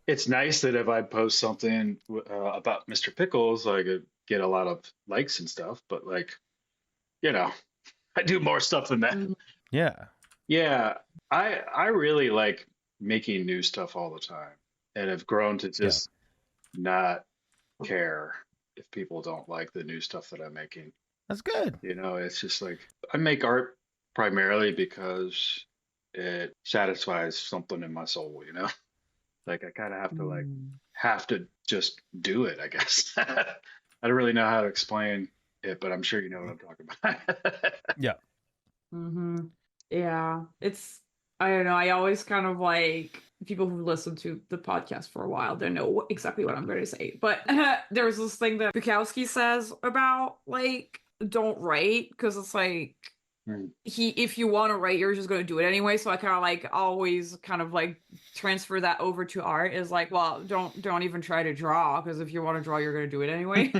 it's nice that if I post something about Mr. Pickles, I could get a lot of likes and stuff. But like, you know, I do more stuff than that. Mm. yeah, Yeah, I really like making new stuff all the time, and have grown to yeah. just not care if people don't like the new stuff that I'm making. That's good. It's just like I make art primarily because it satisfies something in my soul. Like I kind of Mm. have to just do it, I guess. I don't really know how to explain it, but I'm sure you know what I'm talking about. Yeah. Mm-hmm. Yeah, I don't know. I always kind of like people who listen to the podcast for a while, they know exactly what I'm going to say. But there's this thing that Bukowski says about like, don't write, because it's like, Mm. if you want to write, you're just going to do it anyway. So I kind of like always kind of like transfer that over to art, is like, well, don't even try to draw, because if you want to draw, you're going to do it anyway.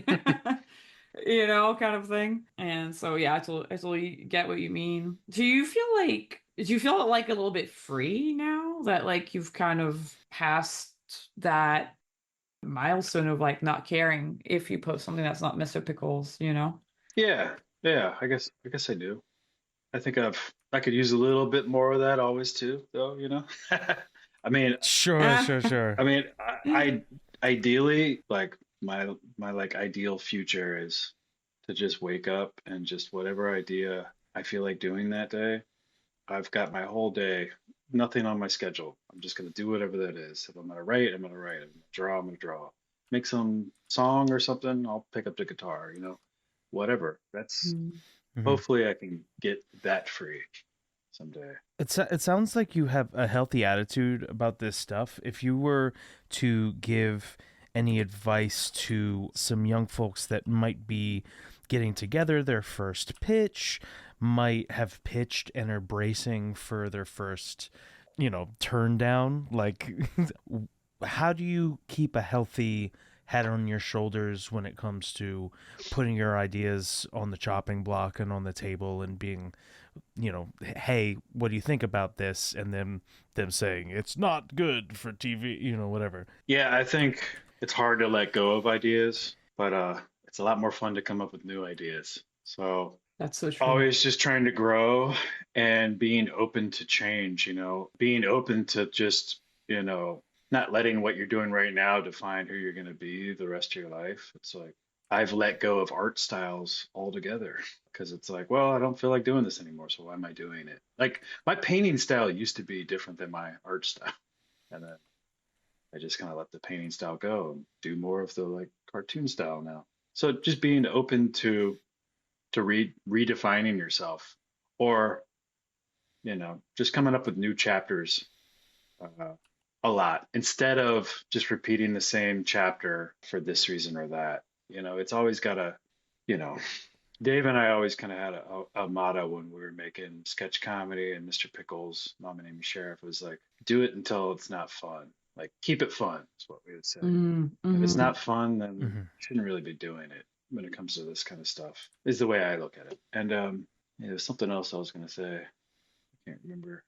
Kind of thing. And so yeah, I totally get what you mean. Do you feel like a little bit free now that like you've kind of passed that milestone of like not caring if you post something that's not Mr. Pickles? Yeah, yeah, I guess I do. I think I could use a little bit more of that always too, though. I mean, Sure, sure, sure. I mean, I ideally like my like ideal future is to just wake up and just whatever idea I feel like doing that day, I've got my whole day nothing on my schedule. I'm just gonna do whatever that is. If I'm gonna write, I'm gonna write. If I'm gonna draw, I'm gonna draw. Make some song or something, I'll pick up the guitar, whatever. That's Mm-hmm. hopefully I can get that free someday. It sounds like you have a healthy attitude about this stuff. If you were to give any advice to some young folks that might be getting together, their first pitch, might have pitched and are bracing for their first, turn down, like, how do you keep a healthy head on your shoulders when it comes to putting your ideas on the chopping block and on the table and being, hey, what do you think about this? And then them saying it's not good for TV, whatever. Yeah, I think it's hard to let go of ideas, but it's a lot more fun to come up with new ideas. So That's so true. always just trying to grow and being open to change, being open to just, not letting what you're doing right now define who you're going to be the rest of your life. It's like I've let go of art styles altogether because it's like, well, I don't feel like doing this anymore, so why am I doing it? Like my painting style used to be different than my art style. And then I just kind of let the painting style go and do more of the like cartoon style now. So just being open to redefining yourself, or just coming up with new chapters uh, a lot instead of just repeating the same chapter for this reason or that. It's always got to, you know, Dave and I always kind of had a motto when we were making sketch comedy, and Mr. Pickles, Mama Named Sheriff, was like, do it until it's not fun. Like, keep it fun, is what we would say. If it's Mm-hmm. not fun, then you Mm-hmm. shouldn't really be doing it when it comes to this kind of stuff, is the way I look at it. And yeah, there's something else I was going to say. I can't remember.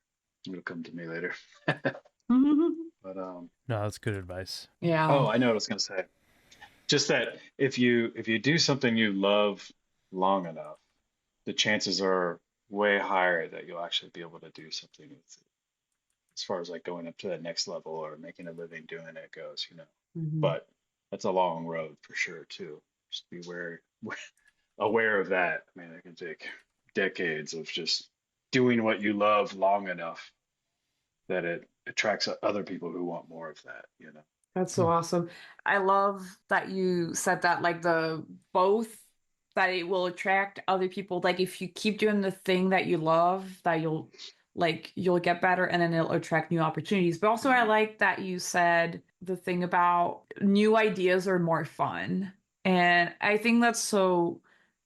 It'll come to me later. But No, that's good advice. Yeah. oh, I know what I was going to say. Just that if you do something you love long enough, the chances are way higher that you'll actually be able to do something with it, as far as like going up to that next level or making a living doing it goes. Hmm. But that's a long road for sure too. Just be aware of that. I mean, it can take decades of just doing what you love long enough that it attracts other people who want more of that. That's so awesome. I love that you said that, like the both that it will attract other people. Like if you keep doing the thing that you love, that you'll get better and then it'll attract new opportunities. But also I Mhm. like that you said the thing about new ideas are more fun. And I think that's so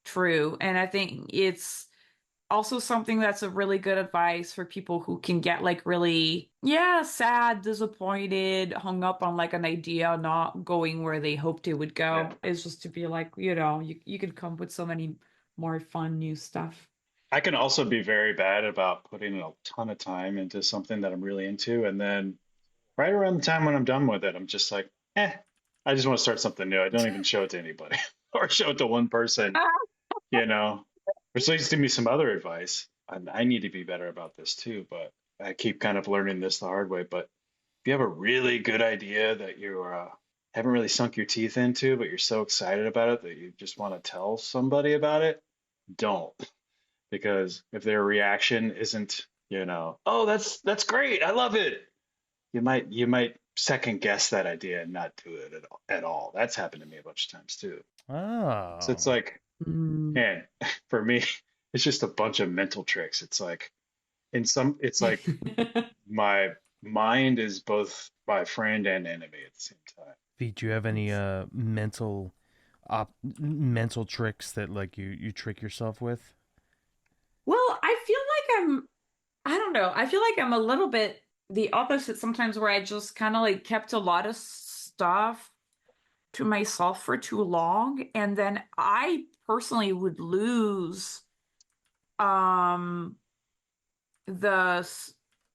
true. And I think it's also something that's a really good advice for people who can get like really, yeah, sad, disappointed, hung up on like an idea not going where they hoped it would Yeah. go, is just to be like, you can come with so many more fun new stuff. I can also be very bad about putting a ton of time into something that I'm really into, and then right around the time when I'm done with it, I'm just like, I just want to start something new. I don't even show it to anybody or show it to one person, you know, which leads to me some other advice. I need to be better about this too, but I keep kind of learning this the hard way. But if you have a really good idea that you haven't really sunk your teeth into, but you're so excited about it that you just want to tell somebody about it, don't. Because if their reaction isn't, oh, that's great, I love it, you might second guess that idea and not do it at all. That's happened to me a bunch of times too. So it's Oh. like, Mm. man, for me, it's just a bunch of mental tricks. It's like it's like my mind is both my friend and enemy at the same time. V, do you have any mental tricks that like you trick yourself with? Well, I don't know. I feel like I'm a little bit the opposite sometimes where I just kind of like kept a lot of stuff to myself for too long, and then I personally would lose um the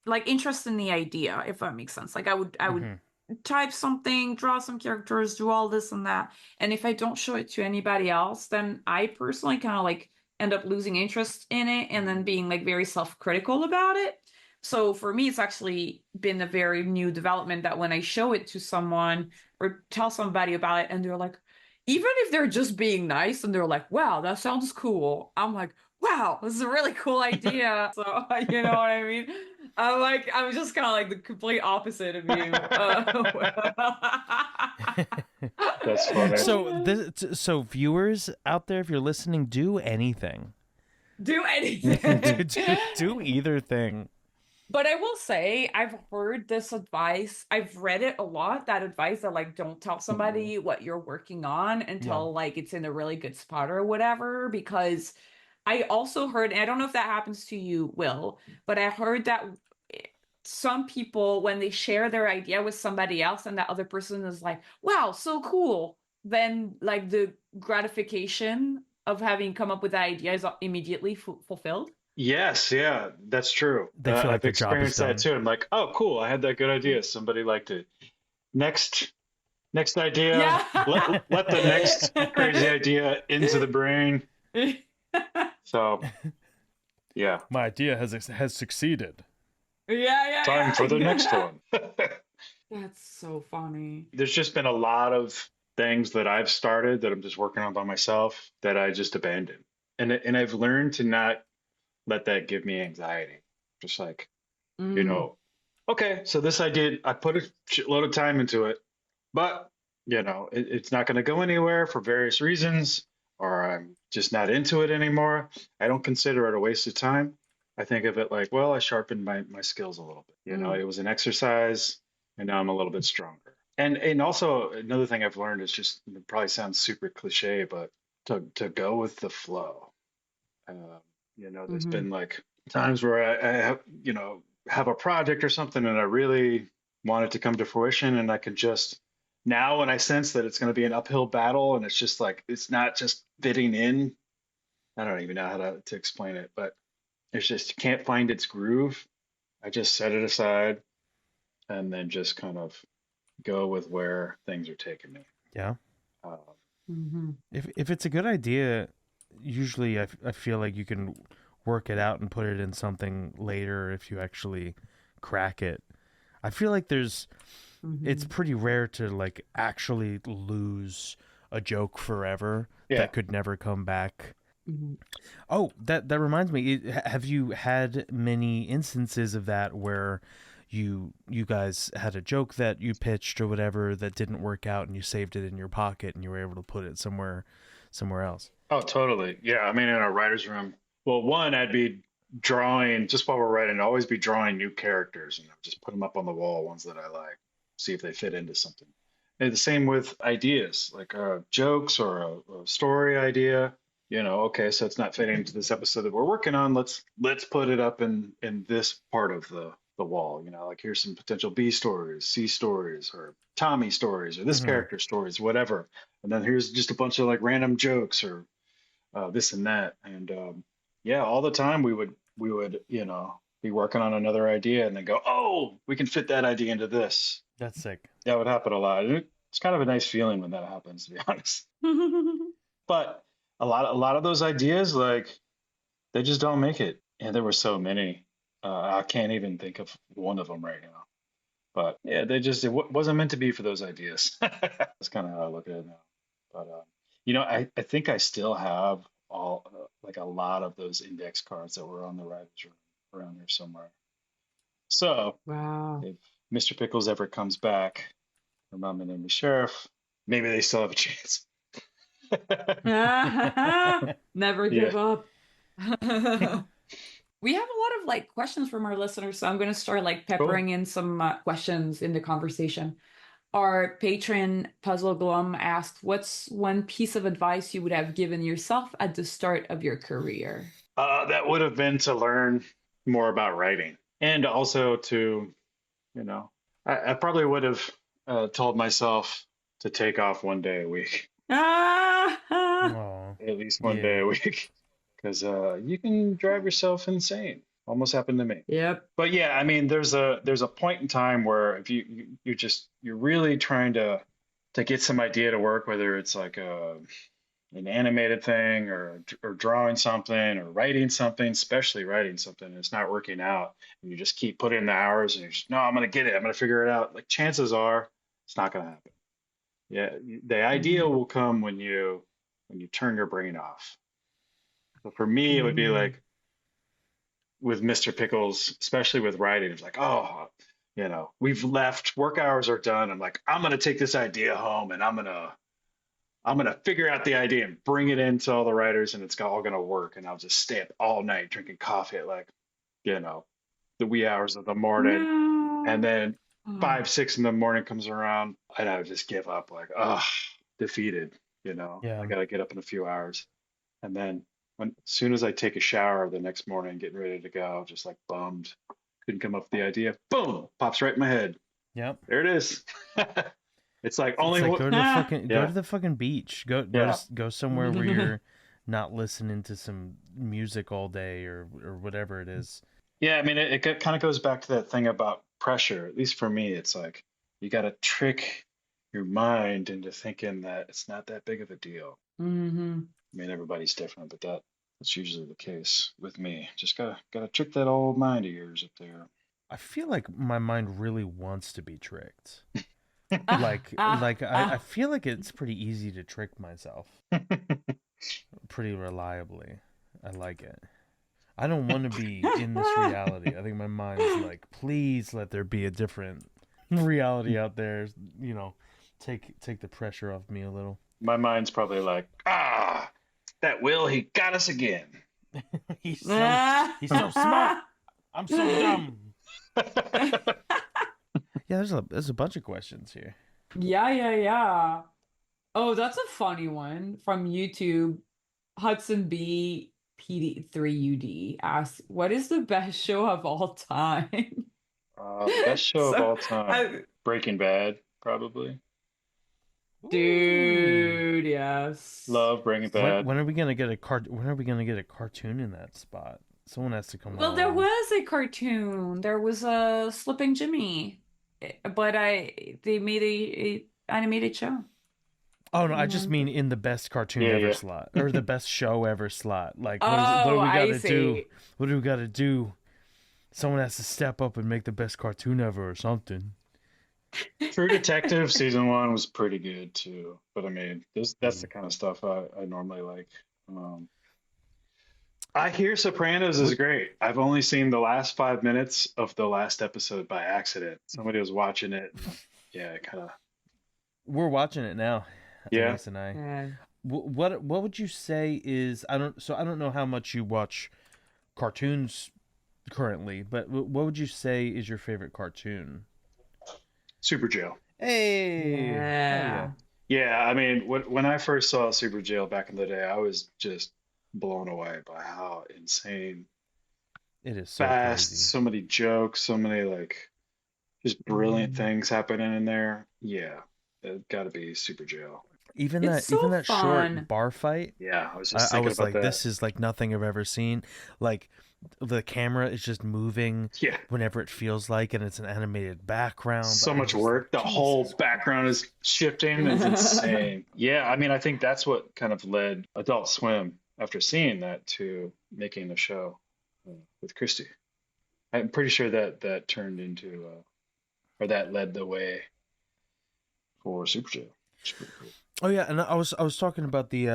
like interest in the idea, if that makes sense. Like I would Mm-hmm. type something, draw some characters, do all this and that, and if I don't show it to anybody else, then I personally kind of like end up losing interest in it and then being like very self-critical about it. So for me, it's actually been a very new development that when I show it to someone or tell somebody about it and they're like, even if they're just being nice and they're like, wow, that sounds cool, I'm like, wow, wow, this is a really cool idea. So, you know what I mean? I'm just kind of like the complete opposite of you. That's funny. So viewers out there, if you're listening, do anything. Do anything. Do either thing. But I will say, I've heard this advice. I've read it a lot, that advice that like don't tell Mhm. somebody what you're working on Yeah. until like it's in a really good spot or whatever. Because I also heard, and I don't know if that happens to you, Will, but I heard that some people, when they share their idea with somebody else and that other person is like, wow, so cool, then like the gratification of having come up with that idea is immediately fulfilled. Yes, yeah, that's true. They feel like I've their job is experienced that done. too. I'm like, oh, cool, I had that good idea. Somebody liked it. Next, next idea. Yeah. Let the next crazy idea into the brain. So, yeah, My idea has succeeded. Yeah, time for the next yeah. one. That's so funny. There's just been a lot of things that I've started that I'm just working on by myself that I just abandoned. And I've learned to not let that give me anxiety. Just like, you Mm, know, okay, so this I put a shitload of time into it, but it's not going to go anywhere for various reasons, or I'm just not into it anymore. I don't consider it a waste of time. I think of it like, well, I sharpened my skills a little bit. mm, It was an exercise, and now I'm a little bit stronger. And also another thing I've learned is just, it probably sounds super cliche, but to go with the flow. Um, there's mm-hmm, been like times where have a project or something and I really want it to come to fruition, and I can just now when I sense that it's going to be an uphill battle and it's just like it's not just fitting in. I don't even know how to explain it, but it's just you can't find its groove. I just set it aside and then just kind of go with where things are taking me. Yeah. Uh, mm-hmm. If it's a good idea, usually I feel like you can work it out and put it in something later if you actually crack it. I feel like it's Mm-hmm. pretty rare to like actually lose a joke forever yeah. that could never come back. Mm-hmm. Oh, that reminds me. Have you had many instances of that where you guys had a joke that you pitched or whatever that didn't work out and you saved it in your pocket and you were able to put it somewhere else? Oh, totally. Yeah. I mean, in our writer's room, well, one, I'd be drawing just while we're writing, I'd always be drawing new characters and I'd just put them up on the wall, ones that I like, see if they fit into something. And the same with ideas, like jokes or a story idea. Okay, so it's not fitting into this episode that we're working on. Let's put it up in this part of the wall. Like here's some potential B stories, C stories, or Tommy stories, or this Mm-hmm. character stories, whatever. And then here's just a bunch of like random jokes or this and that. And yeah, all the time we would be working on another idea and then go, oh, we can fit that idea into this. That's sick. That would happen a lot. And it's kind of a nice feeling when that happens, to be honest. But a lot of those ideas, like they just don't make it. And there were so many. I can't even think of one of them right now. But yeah, wasn't meant to be for those ideas. That's kind of how I look at it now. But I think I still have all like a lot of those index cards that were on the writers room around here somewhere. So Wow. if Mr. Pickles ever comes back, or Mama named me Sheriff, maybe they still have a chance. Never Yeah. give up. We have a lot of like questions from our listeners, so I'm going to start like Cool. peppering in some questions in the conversation. Our patron Puzzle Glum asked, "What's one piece of advice you would have given yourself at the start of your career?" That would have been to learn more about writing, and also to, you know, I probably would have told myself to take off one day a week, Ah, Oh, at least one day yeah. a week, because you can drive yourself insane. Almost happened to me. yep. But yeah, I mean, there's a point in time where if you're really trying to get some idea to work, whether it's like an animated thing or drawing something or writing something, especially writing something, and it's not working out, and you just keep putting in the hours, and you're just, no, I'm gonna get it, I'm gonna figure it out. Like chances are, it's not gonna happen. Yeah, the idea Mhm. will come when you turn your brain off. So for me, it would be Mm. like with Mr. Pickles, especially with writing, it's like, oh, we've left, work hours are done. I'm like, I'm gonna take this idea home and I'm gonna figure out the idea and bring it into all the writers, and it's all gonna work. And I'll just stay up all night drinking coffee at like, you know, the wee hours of the morning. And No. then Oh. 5, 6 in the morning comes around, and I would just give up, like, defeated. I Yeah. gotta get up in a few hours. And then as soon as I take a shower the next morning, getting ready to go, just like bummed, couldn't come up with the idea. Boom, pops right in my head. Yep. There it is. It's like It's only like what, Ah. go yeah, to the fucking beach. yeah. Go somewhere where you're not listening to some music all day or whatever it is. Yeah, I mean, it kind of goes back to that thing about pressure. At least for me, it's like you got to trick your mind into thinking that it's not that big of a deal. Hmm. I mean, everybody's different, but that's usually the case with me. Just gotta trick that old mind of yours up there. I feel like my mind really wants to be tricked. Ah, ah, I ah. feel like it's pretty easy to trick myself pretty reliably. I like it. I don't want to be in this reality. I think my mind's like, please let there be a different reality out there. You know, take the pressure off me a little. My mind's probably like, that Will, he got us again. Ah. He's so smart. I'm so dumb. Yeah, there's a bunch of questions here. Yeah, yeah, yeah. Oh, that's a funny one from YouTube. Hudson B PD3UD asks, "What is the best show of all time?" The best show of So, all time, Breaking Bad, probably. Ooh. dude, yes. Love Breaking Bad. When are we gonna get a When are we gonna get a cartoon in that spot? Someone has to come Well, there along. was a cartoon. There was a Slipping Jimmy, but they made a animated show. Oh no, I just Mhm. mean in the best cartoon Yeah, ever yeah. slot or the best show ever slot. Like what Oh, do we got I to do? see. What do we got to do? Someone has to step up and make the best cartoon ever or something. True Detective season one was pretty good too. But I mean, that's the Ooh. kind of stuff I normally like. Um, I hear Sopranos is What great. I've only seen the last 5 minutes of the last episode by accident. Somebody was watching it, and yeah, kind of, we're watching it now, yeah. Anise and I. Yeah. What would you say is I don't know how much you watch cartoons currently, but what would you say is your favorite cartoon? Super Jail. Hey, hell yeah. Yeah. Yeah, I mean, when I first saw Super Jail back in the day, I was just blown away by how insane, It is so fast, crazy. so many jokes, so many like just brilliant Mhm. things happening in there. Yeah, it got to be Super Jail. It's Even so that short fun. bar fight, Yeah, I was just I thinking was about like, that. this is like nothing I've ever seen. Like the camera is just moving Yeah, whenever it feels like, and it's an animated background. so I'm much just like, work. The whole Jesus background is shifting. It's insane. Yeah, I mean, I think that's what kind of led Adult Swim after seeing that to making a show with Christy. I'm pretty sure that turned into or that led the way for Super Jail. Which is pretty cool. Oh yeah, and I was talking about the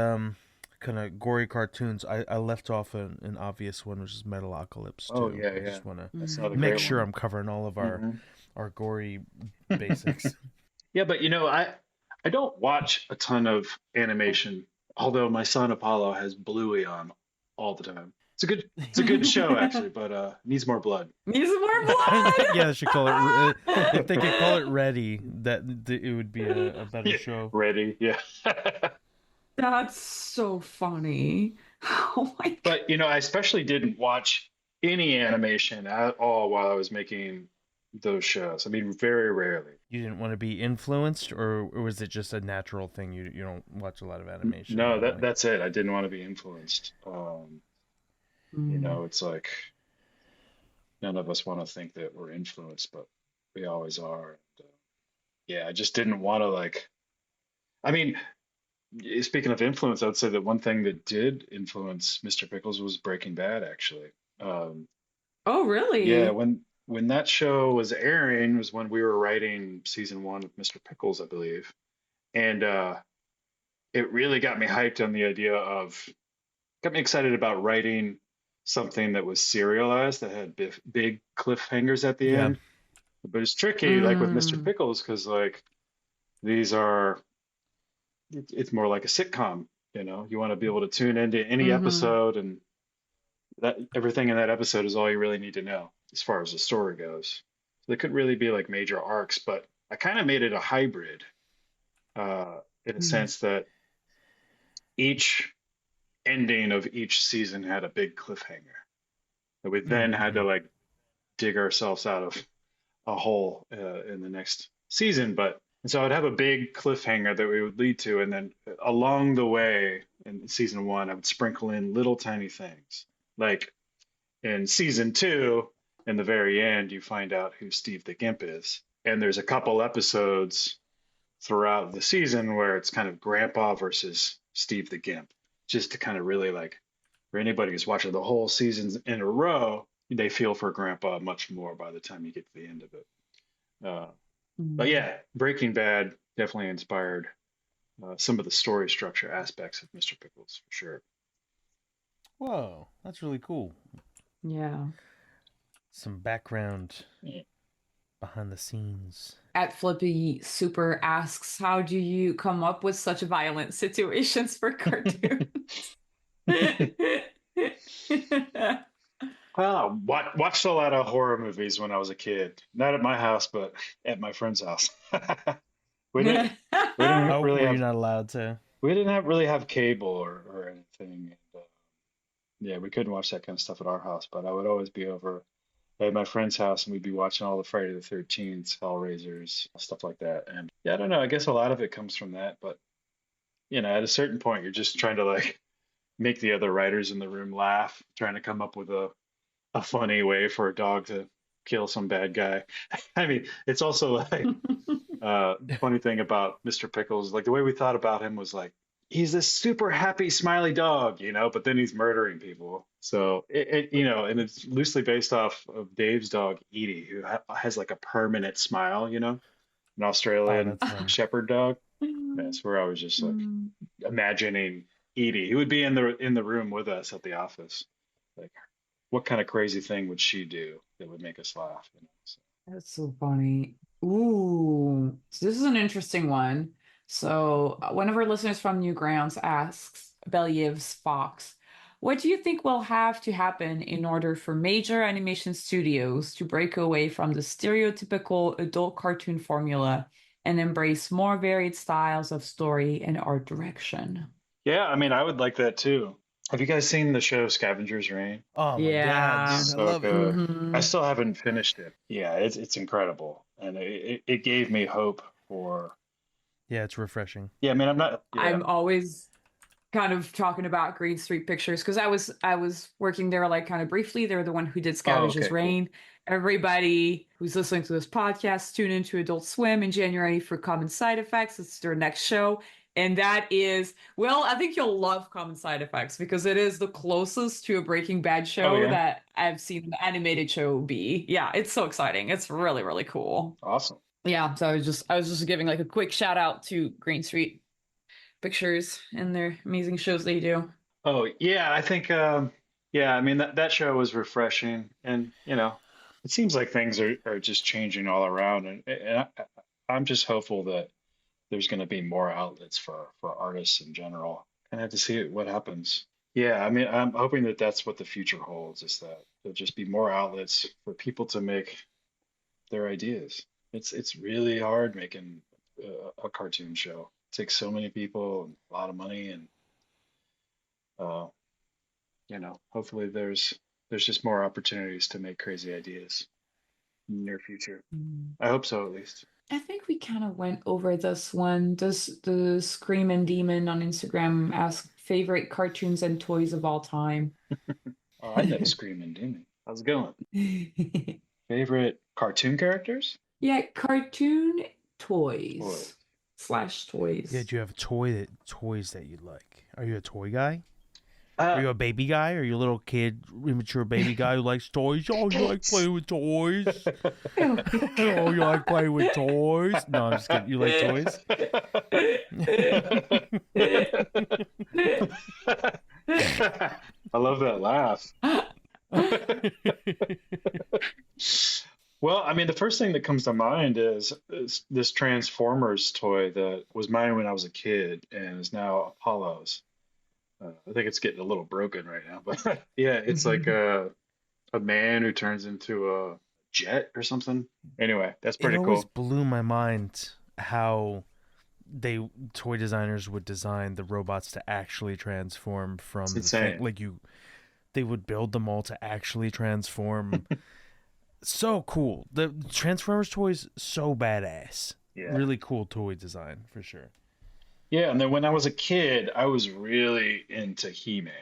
kind of gory cartoons. I left off an obvious one, which is Metalocalypse Oh too. yeah, I yeah. just want to That's another Mhm. make great sure one. I'm covering all of Hmm. our gory basics. Yeah, but I don't watch a ton of animation, although my son Apollo has Bluey on all the time. It's a good show actually, but needs more blood. Needs more Yeah, they should call it. If they could call it blood. Ready, it would be a better Yeah, show. ready. Yeah. That's so funny. Oh my God. But I especially didn't watch any animation at all while I was making those shows. I mean, very rarely. You didn't want to be influenced, or was it just a natural thing? You don't watch a lot of animation No, normally. that's it. I didn't want to be influenced. Mm. It's like none of us want to think that we're influenced, but we always are. And, yeah, I just didn't want to like. I mean, speaking of influence, I would say that one thing that did influence Mr. Pickles was Breaking Bad, actually. Um, Oh, yeah, really? when that show was airing was when we were writing season one of Mr. Pickles, I believe, and it really got me hyped on the idea of got me excited about writing something that was serialized that had big cliffhangers at the Yeah. end. But it's tricky, like with Mr. Mm, Pickles, because like these are it's more like a sitcom, you know. You want to be able to tune into any mm-hmm. episode, and that everything in that episode is all you really need to know as far as the story goes. So there couldn't really be like major arcs, but I kind of made it a hybrid, in a Mm, sense that each ending of each season had a big cliffhanger that we then had Mm-hmm. to like dig ourselves out of a hole in the next season. But and so I'd have a big cliffhanger that we would lead to, and then along the way in season one, I would sprinkle in little tiny things. Like in season two, in the very end, you find out who Steve the Gimp is, and there's a couple episodes throughout the season where it's kind of Grandpa versus Steve the Gimp, just to kind of really like for anybody who's watching the whole seasons in a row, they feel for Grandpa much more by the time you get to the end of it. Uh, but mm. yeah, Breaking Bad definitely inspired some of the story structure aspects of Mr. Pickles for sure. Whoa, that's really cool. Yeah. Some background Yeah. behind the scenes. At Flippy Super asks, how do you come up with such violent situations for cartoons? Well, I watched a lot of horror movies when I was a kid. Not at my house, but at my friend's house. We didn't we didn't Oh, really were you have not allowed to? really have cable or anything. And, yeah, we couldn't watch that kind of stuff at our house, but I would always be over at my friend's house and we'd be watching all the Friday the 13th, Hellraisers, stuff like that. And yeah, I don't know. I guess a lot of it comes from that, but you know, at a certain point, you're just trying to like make the other writers in the room laugh, trying to come up with a funny way for a dog to kill some bad guy. I mean, it's also like funny thing about Mr. Pickles, like the way we thought about him was like he's this super happy, smiley dog, you know, but then he's murdering people. So you know, and it's loosely based off of Dave's dog Edie, who has like a permanent smile, you know, an Oh, Australian that's fun. Shepherd dog. That's where I was just like imagining Edie, who would be in the room with us at the office. Like, what kind of crazy thing would she do that would make us laugh? You know? So, That's so funny. Ooh, so this is an interesting one. So, one of our listeners from Newgrounds asks, Bellev's Fox, what do you think will have to happen in order for major animation studios to break away from the stereotypical adult cartoon formula and embrace more varied styles of story and art direction? yeah, I mean, I would like that too. Have you guys seen the show Scavenger's Reign? Oh my god, Yeah. dude, I So love it. good. I Hmm. still haven't finished it. Yeah, it's incredible, and it gave me hope for. Yeah, it's refreshing. Yeah, I mean, I'm not. Yeah. I'm always kind of talking about Green Street Pictures because I was working there like kind of briefly. They're the one who did Oh, Scavenger's okay, cool. Reign. Everybody who's listening to this podcast, tune into Adult Swim in January for Common Side Effects. It's their next show. And that is, well, I think you'll love Common Side Effects because it is the closest to a Breaking Bad Oh show yeah, that I've seen an animated show be. Yeah, it's so exciting. It's really, really cool. awesome. Yeah, so I was just giving like a quick shout out to Green Street Pictures and their amazing shows they do. Oh yeah, I think. Yeah, I mean that show was refreshing, and you know, it seems like things are just changing all around, and I'm just hopeful that there's going to be more outlets for artists in general. And I have to see what happens. Yeah, I mean, I'm hoping that that's what the future holds, is that there'll just be more outlets for people to make their ideas. It's really hard making a cartoon show. It takes so many people and a lot of money, and uh, you know, hopefully there's just more opportunities to make crazy ideas in the near future. Mm. I hope so, at least. I think we kind of went over this one. Does the Scream and Demon on Instagram ask favorite cartoons and toys of all time? Oh, I know Screaming Demon. How's it going? Favorite cartoon characters? Yeah, cartoon Toys. toys slash Yeah, toys. do you have toys that you like? Are you a toy guy? Are Uh, you a baby guy? Are you a little kid, immature baby guy who likes toys? Oh, you like playing with toys? Oh Oh, you like my playing with toys? No, I'm just kidding. You like toys? God. I love that laugh. Well, I mean, the first thing that comes to mind is this Transformers toy that was mine when I was a kid and is now Apollo's. I think it's getting a little broken right now, but yeah, it's like a man who turns into a jet or something. Anyway, that's It pretty always cool. blew my mind how toy designers would design the robots to actually transform It's from the thing. insane. Like they would build them all to actually transform. So cool. The Transformers toys so badass. Yeah. Really cool toy design for sure. Yeah, and then when I was a kid, I was really into He-Man.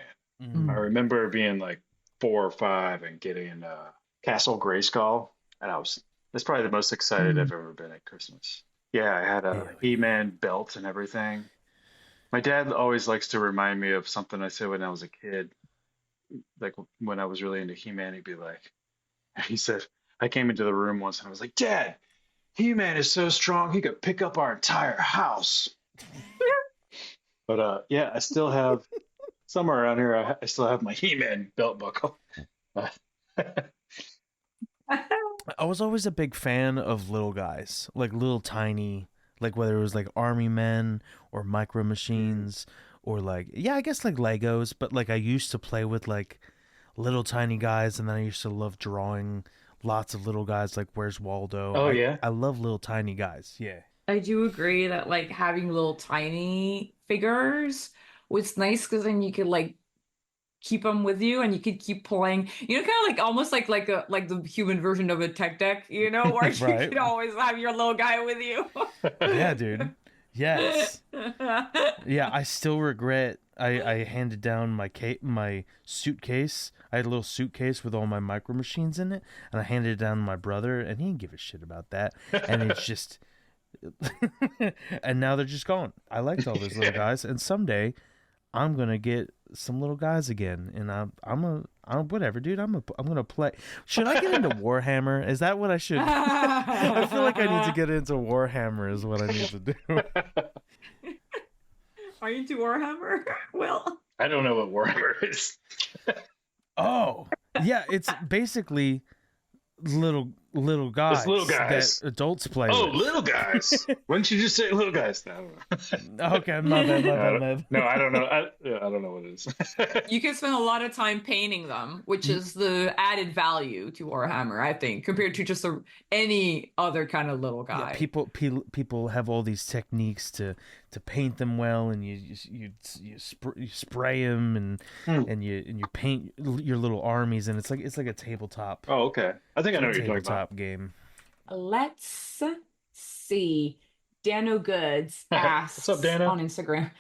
I Mm. Mm. remember being like 4 or 5 and getting Castle Grayskull, and that's probably the most excited I've Mm. ever been at Christmas. Yeah, I had a Hell yeah. He-Man belt and everything. My dad always likes to remind me of something I said when I was a kid, like when I was really into He-Man, he'd be like, he said, I came into the room once and I was like, Dad, He-Man is so strong he could pick up our entire house. But yeah, I still have somewhere around here. I still have my He-Man belt buckle. Uh, I was always a big fan of little guys, like little tiny, like whether it was like army men or micro mm. machines or like, yeah, I guess like Legos, but like I used to play with like little tiny guys, and then I used to love drawing lots of little guys like Where's Waldo. Oh I yeah, I love little tiny guys. Yeah. I do agree that like having little tiny figures was nice because then you could like keep them with you and you could keep playing. You know, kind of like almost like the human version of a tech deck, you know, where you Right. could always have your little guy with you. Yeah, dude. Yes. Yeah, I still regret I handed down my suitcase. I had a little suitcase with all my micro machines in it, and I handed it down to my brother, and he didn't give a shit about that. And it's just, and now they're just gone. I liked all those little yeah. guys, and someday I'm gonna get some little guys again, and I'm whatever, dude. I'm gonna play. Should I get into Warhammer? Is that what I should? I feel like I need to get into Warhammer. Is what I need to do. Are you into Warhammer? Well, I don't know what Warhammer is. Oh, yeah, it's basically little It's little guys that guys. adults play Oh, with. little guys. Why didn't you just say little guys? No, I don't know. Okay, my bad, my bad, my No, bad. I don't know. Yeah, I don't know what it is. you can spend a lot of time painting them, which is the added value to Warhammer, I think, compared to just any other kind of little Yeah, guy. people have all these techniques to paint them well, and you spray them, Hmm. and you paint your little armies, and it's like a tabletop. Oh, okay. I think It's I know like a what you're talking about. tabletop game. Let's see. Dano Goods What's up, asks Dana? on Instagram.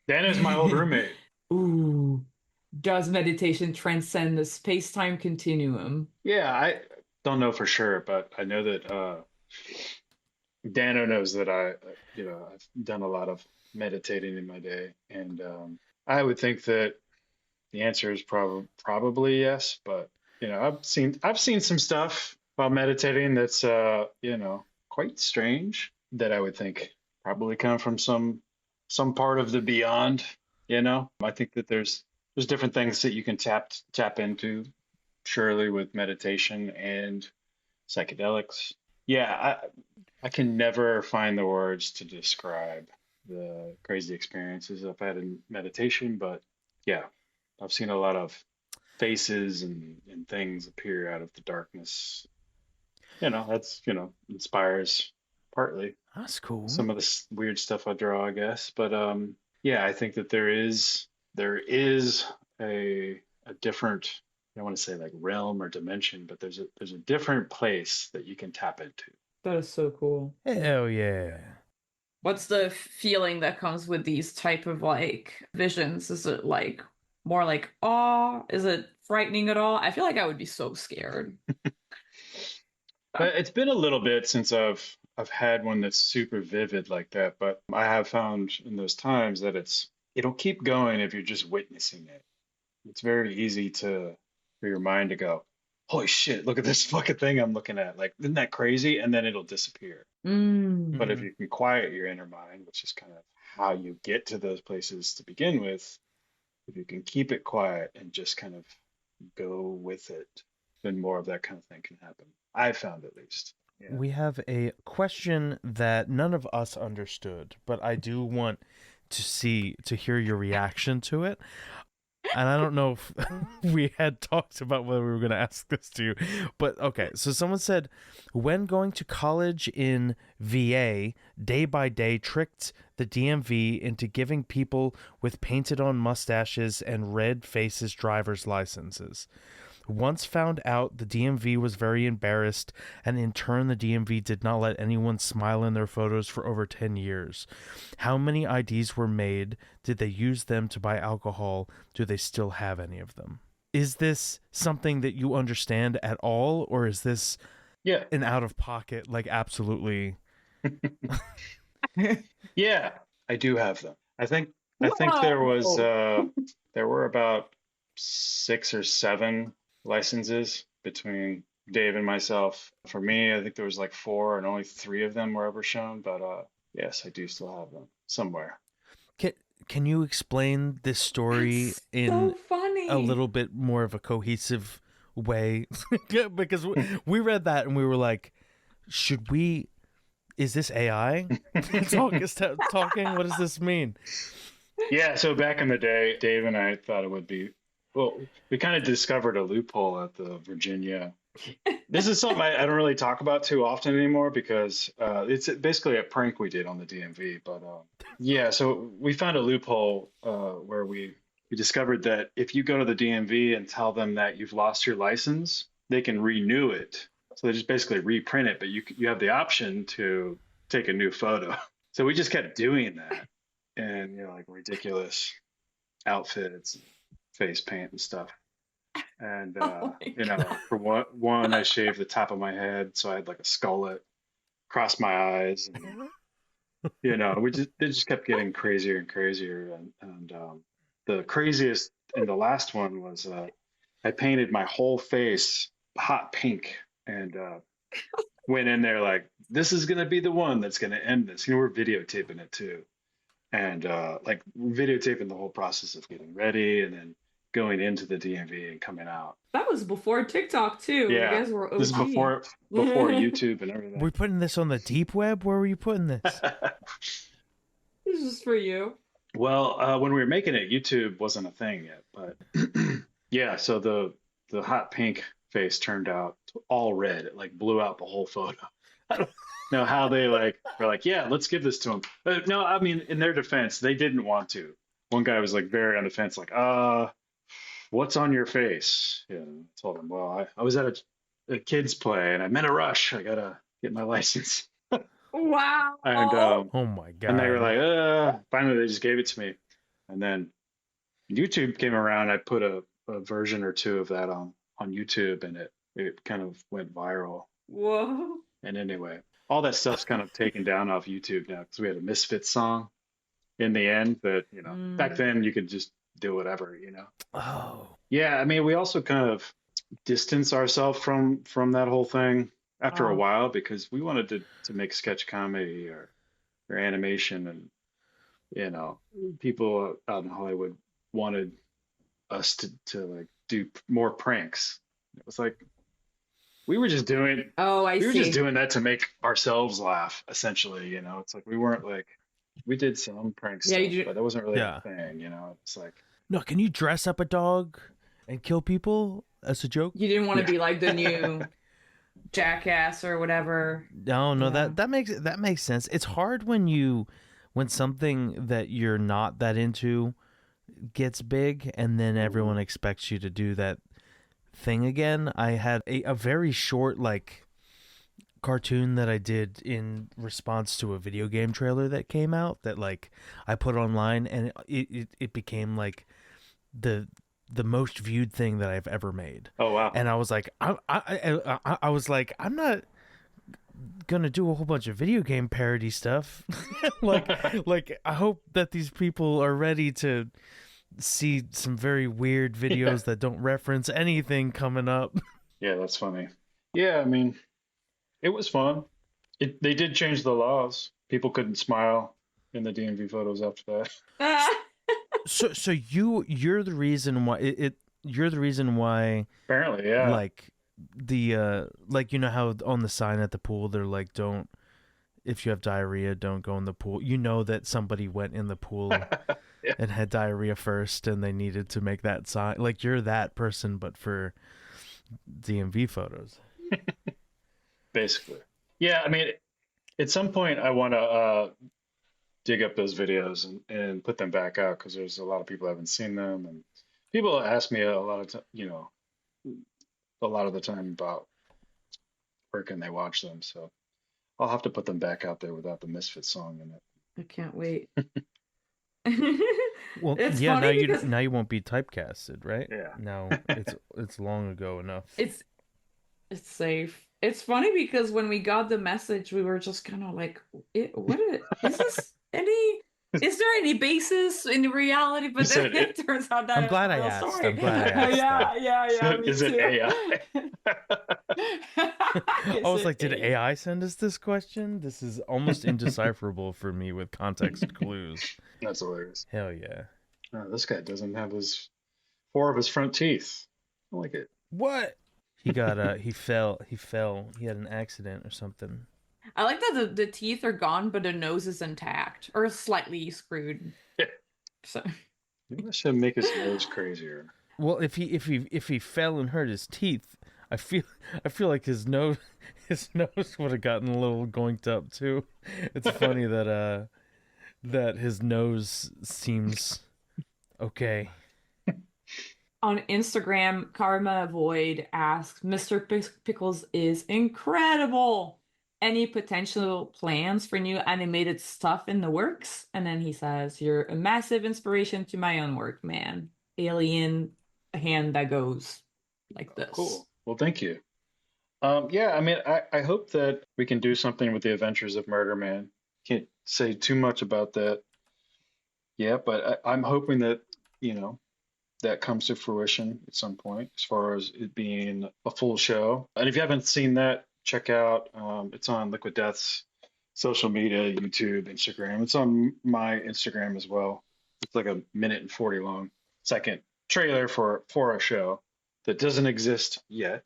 Dana is my old roommate. Ooh, does meditation transcend the space-time continuum? Yeah, I don't know for sure, but I know that Dano knows that I've done a lot of meditating in my day, and I would think that the answer is probably yes. But I've seen some stuff while meditating that's quite strange that I would think probably come from some part of the beyond. I think that there's different things that you can tap into surely with meditation and psychedelics. Yeah, I can never find the words to describe the crazy experiences I've had in meditation, but yeah, I've seen a lot of faces and things appear out of the darkness. That's, inspires partly That's cool. some of the weird stuff I draw, I guess. But yeah, I think that there is a different, I don't want to say like realm or dimension, but there's a different place that you can tap into. That is so cool. Hell yeah. What's the feeling that comes with these type of like visions? Is it like more like awe? Is it frightening at all? I feel like I would be so scared. It's been a little bit since I've had one that's super vivid like that, but I have found in those times that it'll keep going if you're just witnessing it. It's very easy for your mind to go, holy shit, look at this fucking thing I'm looking at. Like, isn't that crazy? And then it'll disappear. But if Mm. Hmm. you can quiet your inner mind, which is kind of how you get to those places to begin with, if you can keep it quiet and just kind of go with it, then more of that kind of thing can happen. I found at least. Yeah. We have a question that none of us understood, but I do want to hear your reaction to it. And I don't know if we had talked about whether we were going to ask this to you, but okay. So someone said, when going to college in VA, day by day tricked the DMV into giving people with painted on mustaches and red faces driver's licenses. Once found out, the DMV was very embarrassed, and in turn, the DMV did not let anyone smile in their photos for over 10 years. How many IDs were made? Did they use them to buy alcohol? Do they still have any of them? Is this something that you understand at all, or is this Yeah. an out of pocket, like absolutely? Yeah, I do have them. I think there were about 6 or 7 licenses between Dave and myself. For me, I think there was like 4 and only 3 of them were ever shown, but yes, I do still have them somewhere. Can, can you explain this story That's in so a funny. little bit more of a cohesive way? Because we read that and we were like, should we? Is this AI talking? What does this mean? Yeah, so back in the day, Dave and I thought it would be, well, we kind of discovered a loophole at the Virginia. This is something I don't really talk about too often anymore because it's basically a prank we did on the DMV. But yeah, so we found a loophole where we discovered that if you go to the DMV and tell them that you've lost your license, they can renew it. So they just basically reprint it, but you have the option to take a new photo. So we just kept doing that, and like ridiculous outfits, face paint and stuff. And Oh my God. for one, I shaved the top of my head, so I had like a skullet across my eyes, and we just they just kept getting crazier and crazier, and the craziest in the last one was I painted my whole face hot pink, and went in there like this is gonna be the one that's gonna end this. We're videotaping it too, and like videotaping the whole process of getting ready and then going into the DMV and coming out. That was before TikTok too. You Yeah, guys were this is OG. before This YouTube and everything. We're putting this on the deep web. Where were you putting this? is for you. Well, when we were making it, YouTube wasn't a thing yet, but yeah. So the hot pink face turned out all red. It like blew out the whole photo. I don't know how they like were like, yeah, let's give this to them. No, I mean, in their defense, they didn't want to. One guy was like very on the fence, like, what's on your face? Yeah, I told him, well, I was at a kids play and I'm in a rush. I gotta get my license. And Wow. Oh my and they were god. like, finally they just gave it to me. And then YouTube came around. I put a version or two of that on YouTube, and it kind of went viral. Whoa. And anyway, all that stuff's kind of taken down off YouTube now because we had a Misfits song in the end that, back Mm. then you could just do whatever. Oh. Yeah, I mean, we also kind of distance ourselves from that whole thing after a Oh. while because we wanted to make sketch comedy or animation, and people out in Hollywood wanted us to like do more pranks. It was like we were just doing Oh, I we were just see. doing that to make ourselves laugh, essentially. It's like we weren't like we did some prank Yeah, stuff, you but that wasn't really our Yeah. thing. It's like No, can you dress up a dog and kill people as a joke? didn't want to yeah, be like the new jackass or whatever. No, Yeah. that makes sense. It's hard when something that you're not that into gets big and then everyone expects you to do that thing again. I had a very short like cartoon that I did in response to a video game trailer that came out that like I put online, and it became like the most viewed thing that I've ever made. oh wow, And I was like, I was like, I'm not gonna do a whole bunch of video game parody stuff. like I hope that these people are ready to see some very weird yeah, videos that don't reference anything coming up. yeah, that's funny. Yeah, I mean, it was fun. They did change the laws. People couldn't smile in the DMV photos after that. Ah. So you're the reason why you're the reason why, Apparently, yeah. like, the like, you know how on the sign at the pool they're like, don't, if you have diarrhea, don't go in the pool. You know that somebody went in the pool Yeah, and had diarrhea first, and they needed to make that sign. Like, you're that person, but for DMV photos. basically. Yeah, I mean, at some point, I want to dig up those videos and put them back out because there's a lot of people who haven't seen them, and people ask me a lot of a lot of the time about where can they watch them. So I'll have to put them back out there without the Misfit song in it. I can't wait. Well, It's yeah. Now funny you because now you won't be typecasted, right? Yeah. Now it's long ago enough. it's it's safe. It's funny because when we got the message, we were just kind of like, is this any? Is there any basis in reality? You But then said it it. turns out I'm that it's glad a I real asked. story. I'm glad I asked, though. Yeah, me Is it too. AI? I Is was it like, did AI send us this question? This is almost indecipherable for me with context clues. That's hilarious. Hell yeah. Oh, this guy doesn't have his four of his front teeth. I like it. What? He got he fell. He had an accident or something. I like that the teeth are gone, but the nose is intact or slightly screwed. So Maybe I should make his nose crazier. Well, if he fell and hurt his teeth, I feel I feel like his nose would have gotten a little goinked up too. It's funny that his nose seems okay. on Instagram, Karma Void asks, Mr. Pickles is incredible. Any potential plans for new animated stuff in the works? And then he says, you're a massive inspiration to my own work, man. Alien hand that goes like this. Cool. Well, thank you. Yeah, I mean, I hope that we can do something with the Adventures of Murder Man. Can't say too much about that yet, but I'm hoping that, you know, that comes to fruition at some point as far as it being a full show. And if you haven't seen that, check out, it's on Liquid Death's social media, YouTube, Instagram. It's on my Instagram as well. It's like a minute and 40 long second trailer for a show that doesn't exist yet.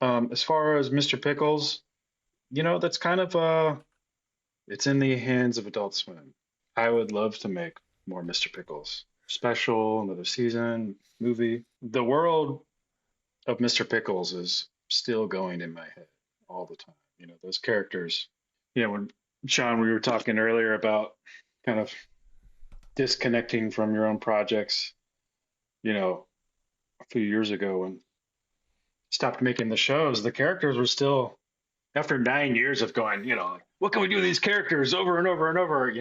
As far as Mr. Pickles, that's kind of it's in the hands of Adult Swim. I would love to make more Mr. Pickles special, another season, movie. The world of Mr. Pickles is still going in my head all the time. Those characters. When Sean, we were talking earlier about kind of disconnecting from your own projects, a few years ago when stopped making the shows, the characters were still, after 9 years of going, like, what can we do with these characters over and over and over,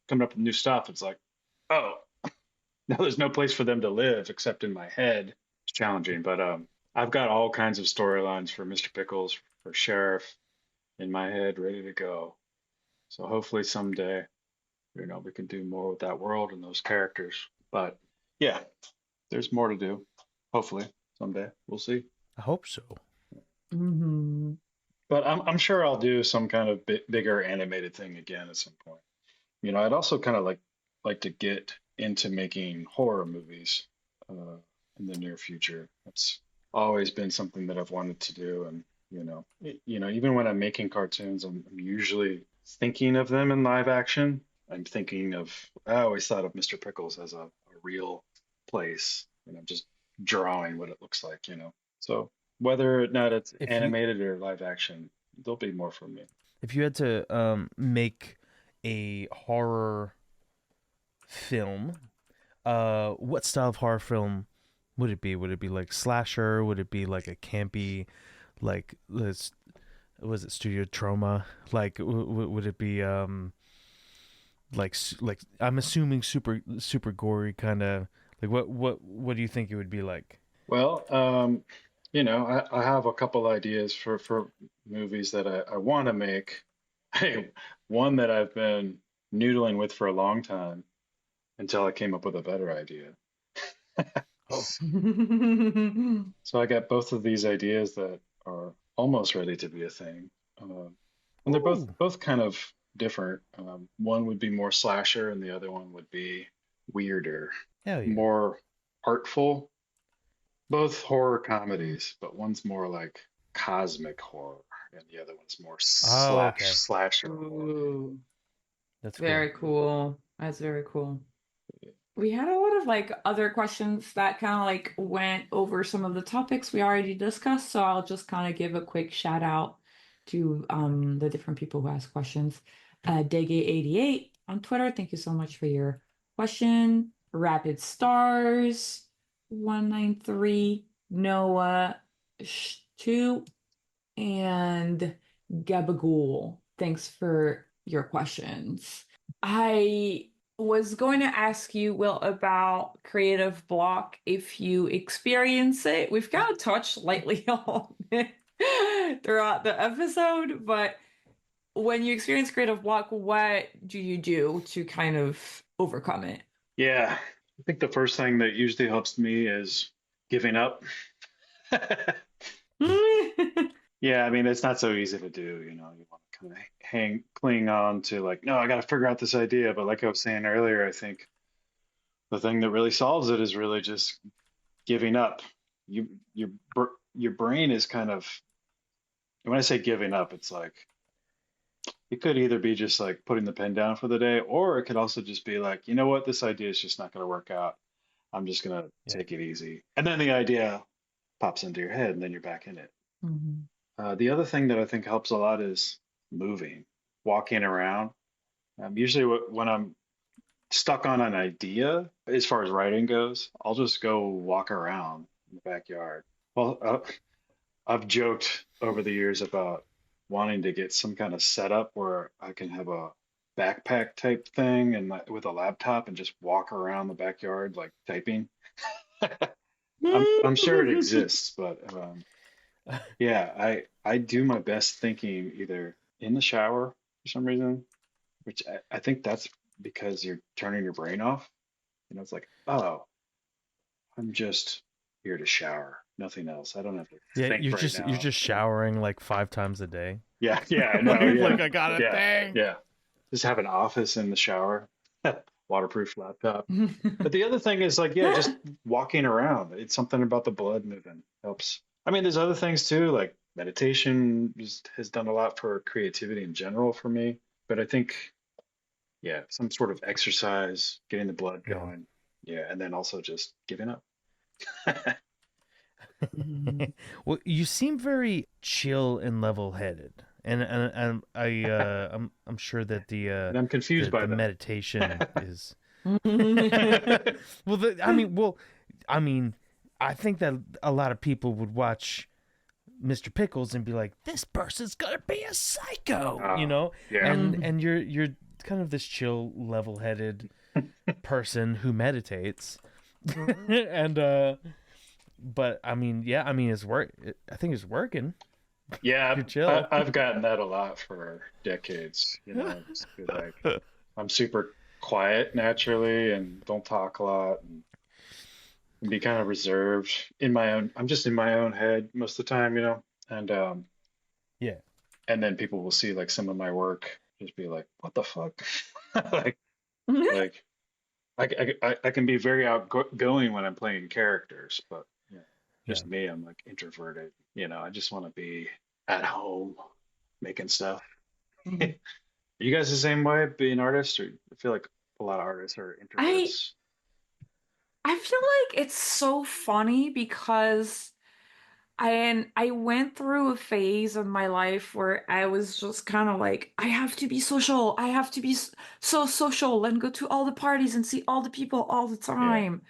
coming up with new stuff. It's like, oh, now there's no place for them to live except in my head. It's challenging, but I've got all kinds of storylines for Mr. Pickles, for Sheriff in my head, ready to go. So hopefully someday, we can do more with that world and those characters. But yeah, there's more to do. Hopefully someday, we'll see. I hope so. Mm-hmm. But I'm sure I'll do some kind of bigger animated thing again at some point. I'd also kind of like to get into making horror movies in the near future. That's always been something that I've wanted to do, and even when I'm making cartoons, I'm usually thinking of them in live action. I always thought of Mr. Pickles as a real place, just drawing what it looks like. So whether or not it's If you animated or live action, there'll be more from me. if you had to make a horror film, what style of horror film would it be? Would it be like slasher? Would it be like a campy, like was it studio trauma? Like would it be like I'm assuming super gory kind of, like what do you think it would be like? Well, I have a couple ideas for movies that I want to make. One that I've been noodling with for a long time until I came up with a better idea. Oh, So I got both of these ideas that are almost ready to be a thing, and they're both ooh, both kind of different. One would be more slasher, and the other one would be weirder, Hell yeah. more artful. Both horror comedies, but one's more like cosmic horror, and the other one's more Oh, okay. slasher horror. Ooh, That's cool. very cool. That's very cool. We had a lot of like other questions that kind of like went over some of the topics we already discussed, so I'll just kind of give a quick shout out to the different people who asked questions. Dege88 on Twitter, thank you so much for your question. Rapid Stars 193, Noah 2, and Gabagool. Thanks for your questions. I was going to ask you, Will, about creative block if you experience it. We've kind of touched lightly on it throughout the episode, but when you experience creative block, what do you do to kind of overcome it? Yeah, I think the first thing that usually helps me is giving up. Yeah, I mean, it's not so easy to do, you know, you want to kind of cling on to like, no, I got to figure out this idea. But like I was saying earlier, I think the thing that really solves it is really just giving up. You, your brain is kind of, when I say giving up, it's like, it could either be just like putting the pen down for the day, or it could also just be like, you know what, this idea is just not going to work out. I'm just going to Yeah. take it easy. And then the idea pops into your head and then you're back in it. Mhm. The other thing that I think helps a lot is moving, walking around. Usually, when I'm stuck on an idea, as far as writing goes, I'll just go walk around in the backyard. Well, I've joked over the years about wanting to get some kind of setup where I can have a backpack type thing and with a laptop and just walk around the backyard like typing. I'm sure it exists, but yeah, I do my best thinking either in the shower for some reason, which I think that's because you're turning your brain off. You know, it's like, oh, I'm just here to shower, nothing else. I don't have to Yeah, think right you're now. just showering like 5 times a day. Yeah, yeah, I know. Like Yeah, I got a yeah, thing. yeah. Just have an office in the shower, waterproof laptop. But the other thing is like, yeah, just walking around. It's something about the blood moving helps. I mean, there's other things too, like meditation has done a lot for creativity in general for me. But I think, yeah, some sort of exercise, getting the blood Yeah. going. Yeah, and then also just giving up. Mhm. Well, you seem very chill and level-headed, and I'm sure that And I'm confused by the that. meditation is Mhm. well. I mean, I think that a lot of people would watch Mr. Pickles and be like, "This person's gonna be a psycho," you Oh, know, yeah. and you're kind of this chill, level-headed person who meditates, and but I mean, yeah, I mean, I think it's working. Yeah, You're chill. I've gotten that a lot for decades, you know, just be like, I'm super quiet naturally and don't talk a lot and be kind of reserved in my own, I'm just in my own head most of the time, you know, Yeah. and then people will see like some of my work, just be like, what the fuck? Like, like I can be very outgoing when I'm playing characters, but yeah, Yeah. just me, I'm like introverted, you know, I just want to be at home making stuff. Mhm. You guys the same way, being artists, or I feel like a lot of artists are I introverts. I feel like it's so funny because I went through a phase of my life where I was just kind of like, I have to be social. I have to be so social and go to all the parties and see all the people all the Yeah, time.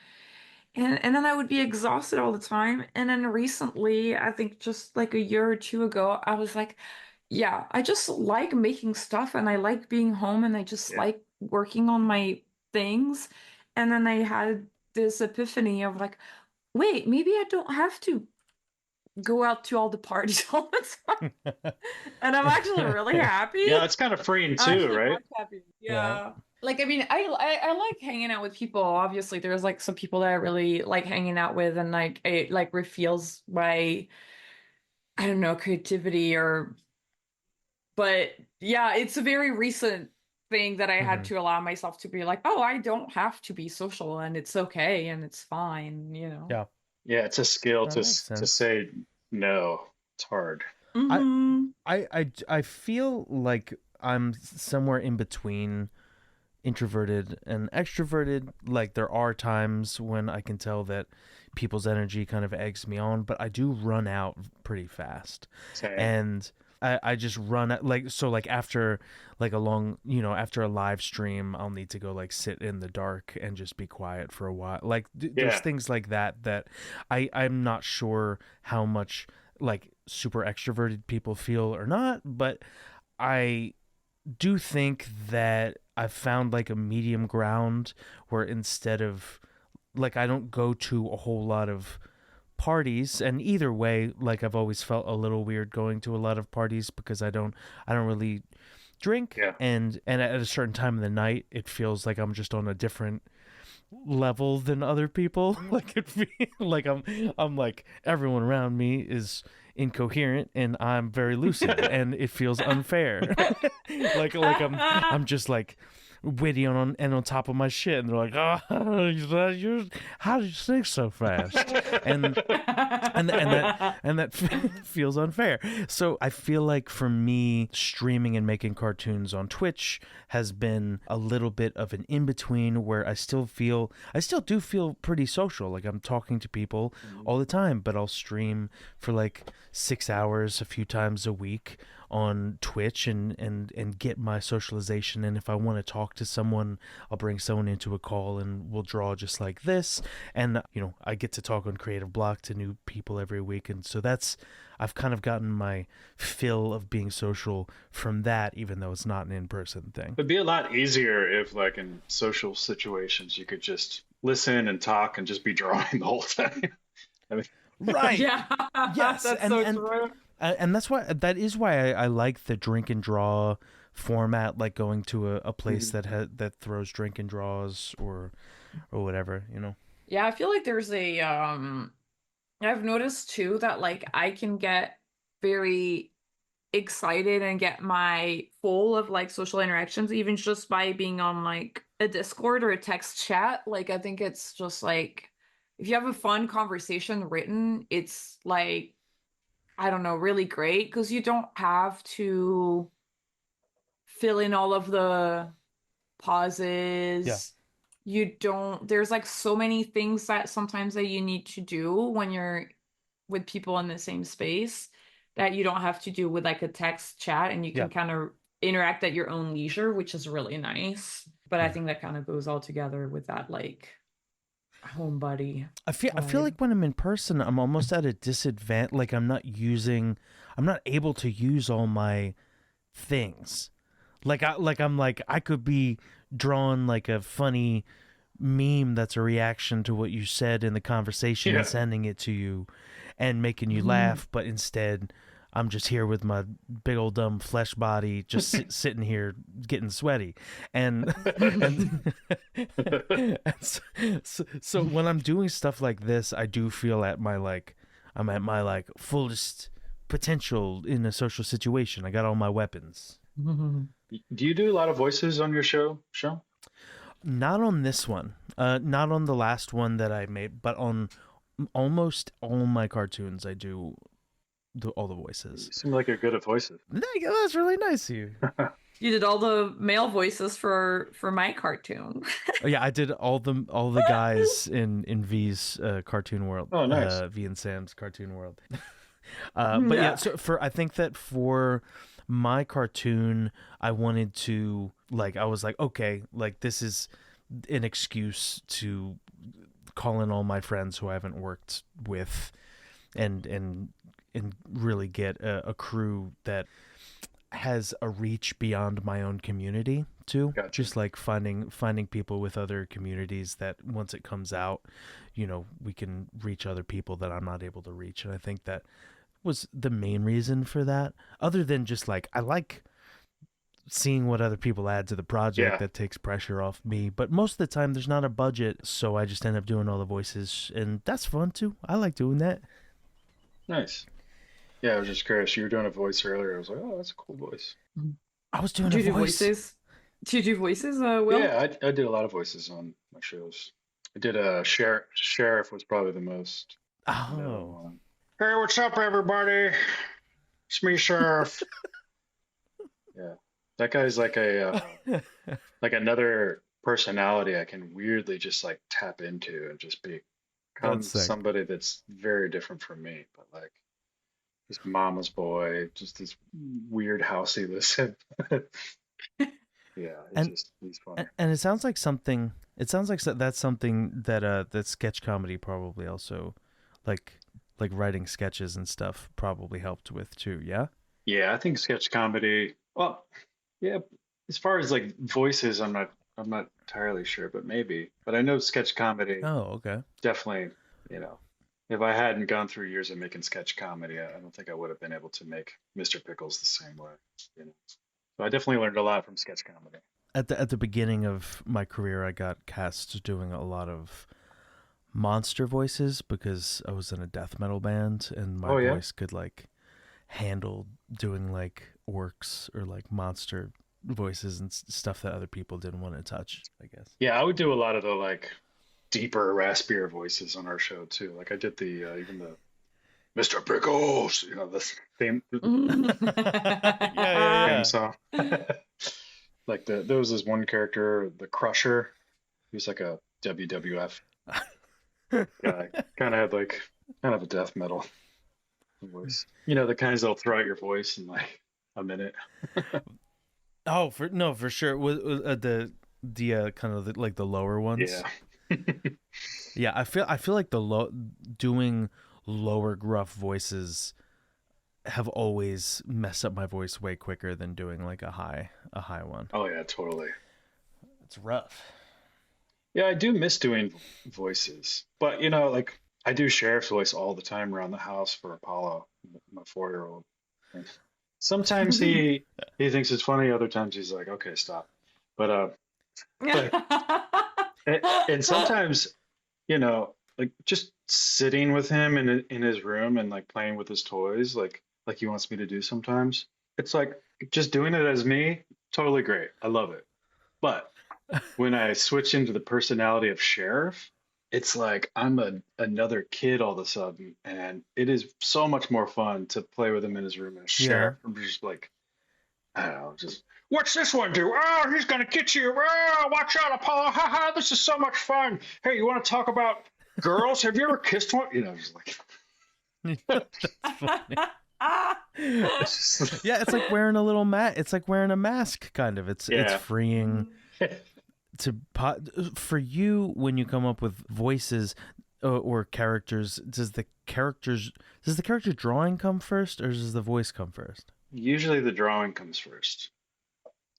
And then I would be exhausted all the time. And then recently, I think just like a year or two ago, I was like, yeah, I just like making stuff and I like being home and I just yeah, like working on my things. And then I had this epiphany of like, wait, maybe I don't have to go out to all the parties all the time. And I'm actually really happy. yeah. It's kind of freeing I'm too, actually right? much happy. Yeah. Yeah. Like, I mean, I like hanging out with people. Obviously, there's like some people that I really like hanging out with, and like it like refuels my, I don't know, creativity or, but yeah, it's a very recent. thing that I had Hmm. to allow myself to be like, oh, I don't have to be social and it's okay and it's fine, you know. Yeah, Yeah, it's a skill that makes to sense. say no. It's hard. I Mm-hmm. I feel like I'm somewhere in between introverted and extroverted. Like there are times when I can tell that people's energy kind of eggs me on, but I do run out pretty fast. Same. And I just run at like so like after like a long after a live stream I'll need to go like sit in the dark and just be quiet for a while. Like there's Yeah. things like that that I'm not sure how much like super extroverted people feel or not, but I do think that I've found like a medium ground where instead of like I don't go to a whole lot of parties, and either way like I've always felt a little weird going to a lot of parties because I don't really drink, Yeah. and at a certain time of the night it feels like I'm just on a different level than other people. Like it feels like I'm like everyone around me is incoherent and I'm very lucid and it feels unfair. Like I'm just like witty and on top of my shit, and they're like, "Oh, you're how did you think so fast?" And and that feels unfair. So I feel like for me, streaming and making cartoons on Twitch has been a little bit of an in between where I still do feel pretty social. Like I'm talking to people Mhm. all the time, but I'll stream for like 6 hours a few times a week on Twitch and get my socialization. And if I want to talk to someone, I'll bring someone into a call and we'll draw just like this. And I get to talk on Creative Block to new people every week, and so I've kind of gotten my fill of being social from that, even though it's not an in-person thing. It'd be a lot easier if, like, in social situations, you could just listen and talk and just be drawing the whole time. I mean, Right. Yeah, Yes, that's so true. and that is why I like the drink and draw format, like going to a place Mhm. that throws drink and draws or whatever, Yeah, I feel like there's a I've noticed too that like I can get very excited and get my full of like social interactions even just by being on like a Discord or a text chat. Like I think it's just like if you have a fun conversation written, it's like I don't know, really great because you don't have to fill in all of the Yeah, pauses. You don't, there's like so many things that sometimes that you need to do when you're with people in the same space that you don't have to do with like a text chat and you yeah, can kind of interact at your own leisure, which is really nice. But I yeah. think that kind of goes all together with that like home buddy I feel vibe. like when I'm in person, I'm almost at a disadvantage. Like I'm not able to use all my things. I'm like I could be drawing like a funny meme that's a reaction to what you said in the conversation and Yeah. sending it to you and making you Mhm. laugh, but instead I'm just here with my big old dumb flesh body just sitting here getting sweaty. And and, and so when I'm doing stuff like this, I do feel I'm at my like fullest potential in a social situation. I got all my weapons. Do you do a lot of voices on your show? Not on this one. Not on the last one that I made, but on almost all my cartoons, I do all the You voices. seem like you're good at voices. That's really nice of you. You did all the male voices for my cartoon. Oh, yeah, I did all the guys in V's cartoon world, Oh, nice. V and Sam's cartoon world. But yeah, Yeah. so I think that for my cartoon, I wanted to like I was like, okay, like this is an excuse to call in all my friends who I haven't worked with and really get a crew that has a reach beyond my own community too. Gotcha. Just like finding people with other communities that once it comes out, we can reach other people that I'm not able to reach. And I think that was the main reason for that. Other than just like I like seeing what other people add to the project Yeah. that takes pressure off me. But most of the time there's not a budget, so I just end up doing all the voices, and that's fun too. I like doing that. Nice. Yeah, I was just curious. You were doing a voice earlier. I was like, oh, that's a cool voice. I was doing Do a you do voice. voices? Do you do voices, Will? Yeah, I did a lot of voices on my shows. I did a sheriff was probably the most known Oh, one. Hey, what's up, everybody? It's me, Sheriff. Yeah, that guy's like another personality I can weirdly just like tap into and just that's become sick. somebody that's very different from me. But like this mama's boy, just this weird house he lives in. Yeah, And he's funny. and it sounds like something. It sounds like that's something that that sketch comedy probably also, like writing sketches and stuff probably helped with too. Yeah. Yeah, I think sketch comedy. Well, yeah, as far as like voices, I'm not entirely sure, but maybe. But I know sketch comedy Oh, okay. definitely, you know, if I hadn't gone through years of making sketch comedy, I don't think I would have been able to make Mr. Pickles the same way, you know. So I definitely learned a lot from sketch comedy. At the beginning of my career, I got cast doing a lot of monster voices because I was in a death metal band and my Oh yeah. voice could like handle doing like orcs or like monster voices and stuff that other people didn't want to touch, I guess. Yeah, I would do a lot of the like deeper, raspier voices on our show too. Like I did the even the Mr. Pickles, you know, the Yeah, yeah, theme yeah. song. Like there was this one character, the Crusher. He was like a WWF guy. Kind of had like kind of a death metal voice. You know, the kinds that'll throw out your voice in like a minute. Oh, for no, for sure. Was the kind of like the lower ones. Yeah. Yeah, I feel like the doing lower gruff voices have always messed up my voice way quicker than doing like a high one. Oh yeah, totally. It's rough. Yeah, I do miss doing voices. But you know, like I do sheriff's voice all the time around the house for Apollo, my 4-year old. And sometimes he thinks it's funny, other times he's like, okay, stop. But like and sometimes, you know, like just sitting with him in his room and like playing with his toys, like he wants me to do sometimes. It's like just doing it as me, totally great. I love it. But when I switch into the personality of Sheriff, it's like I'm another kid all of a sudden, and it is so much more fun to play with him in his room as Yeah. Sheriff. I'm just like, I don't know, just what's this one do? Oh, he's gonna get you. Oh, watch out, Apollo. Ha ha, this is so much fun. Hey, you want to talk about girls? Have you ever kissed one? You know, just like That's funny. it's just, Yeah, it's like wearing a little it's like wearing a mask kind of. It's yeah. freeing to for you when you come up with voices or characters. Does the character drawing come first or does the voice come first? Usually the drawing comes first.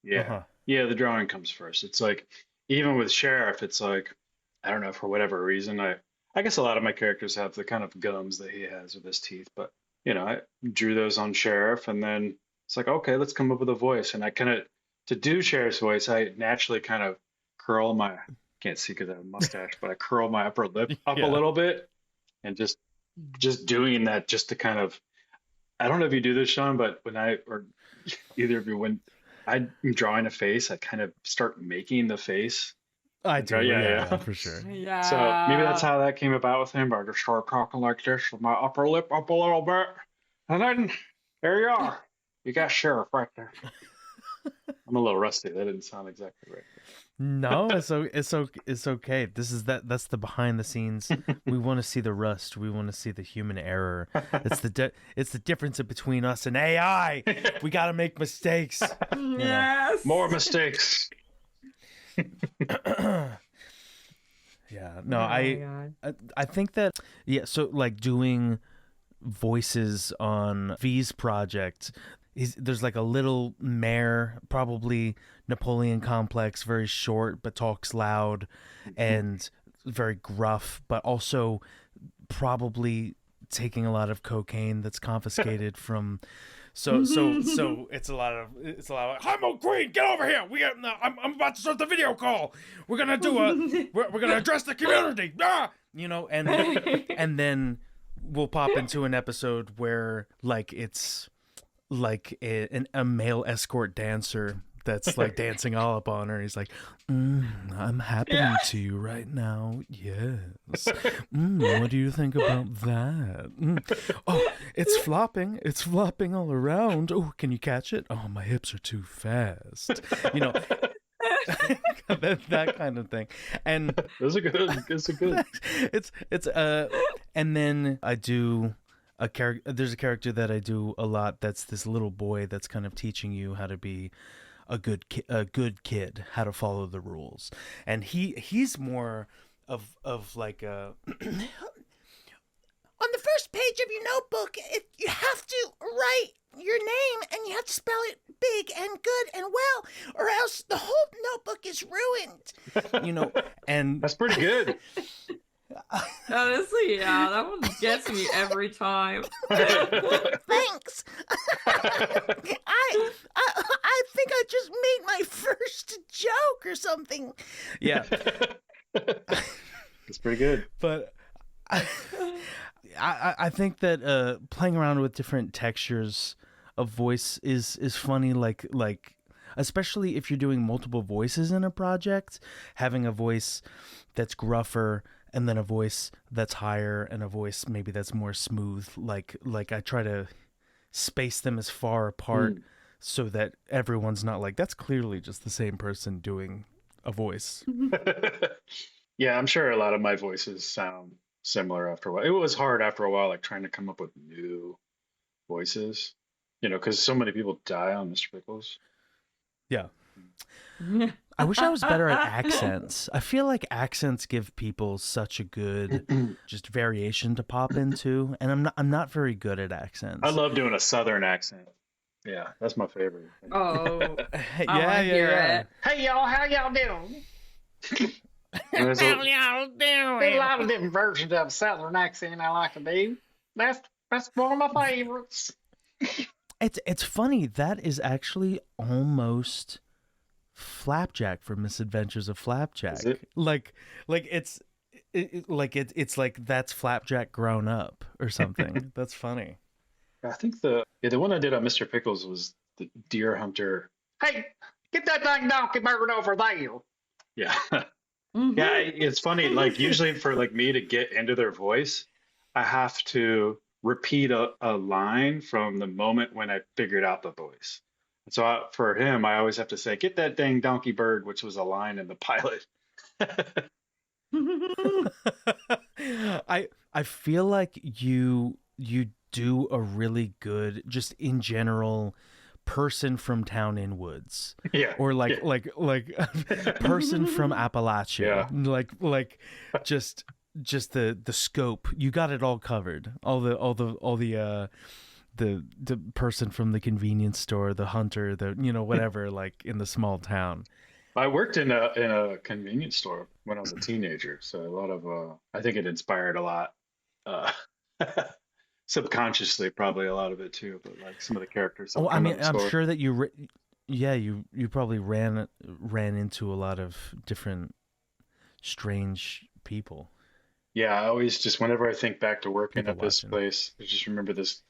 Yeah. Uh-huh. Yeah, the drawing comes first. It's like even with Sheriff, it's like I don't know, for whatever reason, I guess a lot of my characters have the kind of gums that he has with his teeth, but you know, I drew those on Sheriff and then it's like, okay, let's come up with a voice. And I kind of to do Sheriff's voice, I naturally kind of curl my can't see because I have a mustache, but I curl my upper lip up a Yeah. little bit and just doing that just to kind of I don't know if you do this, Sean, but when I or either of you when I'm drawing a face, I kind of start making the face. I And draw, do. yeah, Yeah, yeah, yeah. for sure. So maybe that's Yeah. how that came about with him. But I just start talking like this with my upper lip up a little bit, and then there you are. You got Sheriff right there. I'm a little rusty. That didn't sound exactly No, right. it's okay. That's the behind the scenes. We want to see the rust. We want to see the human error. It's the difference between us and AI. We got to make mistakes, you know. More Yes. mistakes. Yeah. Oh No, my God. I think that yeah, so like doing voices on V's project. There's like a little mare, probably Napoleon complex, very short but talks loud and very gruff, but also probably taking a lot of cocaine that's confiscated from. So it's a lot of Hymo Queen, get over here. We got I'm about to start the video call. We're gonna do we're gonna address the community. Ah! You know, and then we'll pop into an episode where like it's like a male escort dancer that's like dancing all up on her. He's like, I'm happening to you right now. Yes. What do you think about that? Oh, it's flopping. It's flopping all around. Oh, can you catch it? Oh, my hips are too fast. You know, that kind of thing. And Those are good. Those are good. it's and then I do a character. There's a character that I do a lot. That's this little boy that's kind of teaching you how to be a good kid, how to follow the rules. And he's more of like a on the first page of your notebook, you have to write your name and you have to spell it big and good and well, or else the whole notebook is ruined. You know, and That's pretty good. Honestly, yeah, that one gets me every time. thanks. I think I just made my first joke or something. Yeah, It's pretty good. but I think that playing around with different textures of voice is funny. Like especially if you're doing multiple voices in a project, having a voice that's gruffer and then a voice that's higher and a voice maybe that's more smooth. Like I try to space them as far apart so that everyone's not like, that's clearly just the same person doing a voice. Yeah, I'm sure a lot of my voices sound similar after a while. It was hard after a while, like trying to come up with new voices, because so many people die on Mr. Pickles. Yeah. I wish I was better at accents. I feel like accents give people such a good just variation to pop into, and I'm not very good at accents. I love doing a Southern accent. Yeah, that's my favorite. Oh, yeah. it. Hey y'all, how y'all doing? There's How y'all a lot doing? of different versions of a Southern accent I like to do. That's one of my favorites. It's funny, that is actually almost Flapjack from Misadventures of Flapjack. Is it? Like it's like that's Flapjack grown up or something. That's funny. I think the one I did on Mr. Pickles was the deer hunter. Hey, get that dang donkey bird over there. Yeah. Yeah, it's funny. Like usually for like me to get into their voice, I have to repeat a line from the moment when I figured out the voice. And so for him, I always have to say, "Get that dang donkey bird," which was a line in the pilot. I feel like you do a really good, just in general, person from Town in Woods. Yeah. Or like person from Appalachia. Yeah. Like just the scope. You got it all covered. All the person from the convenience store, the hunter, the whatever, like in the small town. I worked in a convenience store when I was a teenager, so a lot of I think it inspired a lot. Uh, Subconsciously, probably a lot of it too, but like some of the characters. Oh, I mean, I'm sure that you probably ran into a lot of different strange people. Yeah, I always just whenever I think back to working People at this watching. place, I just remember this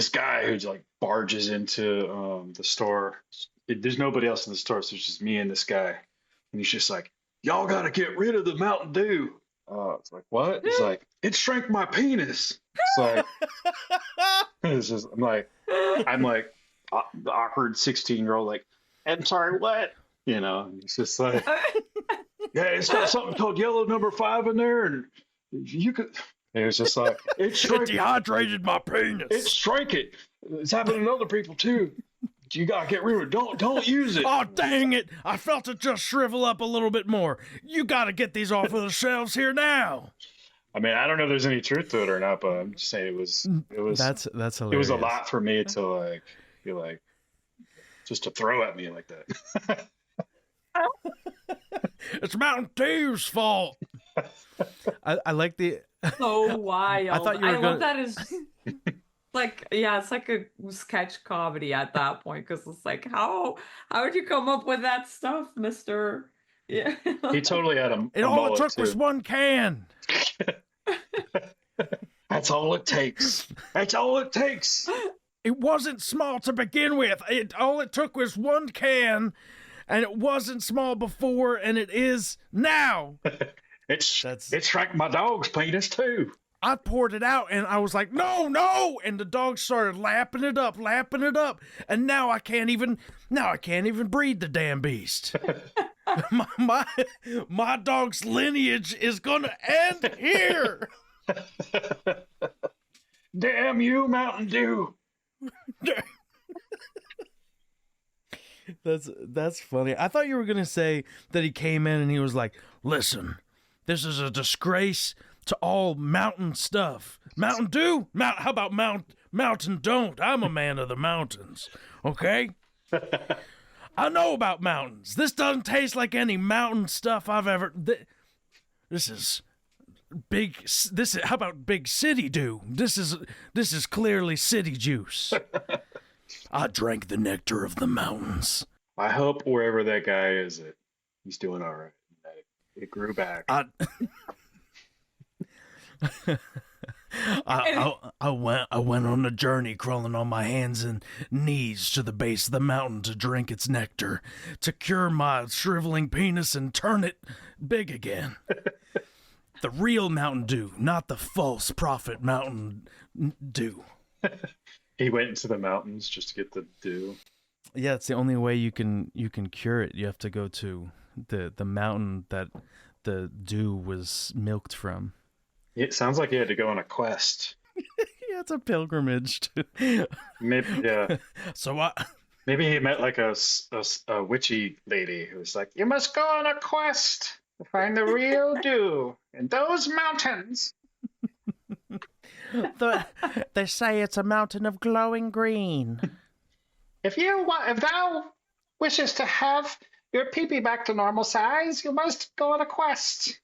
guy who's like barges into the store. There's nobody else in the store, so it's just me and this guy, and he's just like, "Y'all got to get rid of the Mountain Dew." It's like, what? He's like, "It shrank my penis." It's like, it's just, I'm like the awkward 16-year-old, like, "I'm sorry, what?" And it's just like, "Yeah, it's got something called yellow number 5 in there, and you could." And it was just like, "It It shrank. dehydrated my penis. It shrank it. It's happening to other people too. You gotta get rid of it. Don't use it." Oh, dang it. I felt it just shrivel up a little bit more. You got to get these off of the shelves here now. I mean, I don't know if there's any truth to it or not, but I'm just saying it was That's hilarious. it was a lot for me to like be like just to throw at me like that. It's Mountain Dew's fault. I like the. So wild. I thought you were love gonna- that is like, yeah, it's like a sketch comedy at that point because it's like, how would you come up with that stuff, Mister? Yeah. He totally had a It all it mullet took too. was one can. That's all it takes. That's all it takes. It wasn't small to begin with. All it took was one can, and it wasn't small before, and it is now. It's like my dog's penis too. I poured it out, and I was like, no, no, and the dog started lapping it up, and now I can't even breed the damn beast. my dog's lineage is gonna end here. Damn you, Mountain Dew. That's funny. I thought you were gonna say that he came in and he was like, listen, this is a disgrace to all mountain stuff. Mountain Dew? How about Mountain Don't? I'm a man of the mountains, okay? I know about mountains. This doesn't taste like any mountain stuff I've ever... This is big... How about Big City Dew? This is clearly city juice. I drank the nectar of the mountains. I hope wherever that guy is, he's doing all right. It grew back. I went on a journey crawling on my hands and knees to the base of the mountain to drink its nectar, to cure my shriveling penis and turn it big again. The real Mountain Dew, not the false prophet Mountain Dew. He went into the mountains just to get the dew. Yeah, it's the only way you can cure it. You have to go to the mountain that the dew was milked from. It sounds like he had to go on a quest. Yeah, it's a pilgrimage. Maybe, yeah. So maybe he met like a witchy lady who was like, "You must go on a quest to find the real dew in those mountains." They say it's a mountain of glowing green. If thou wishes to have your pee-pee back to normal size, you must go on a quest.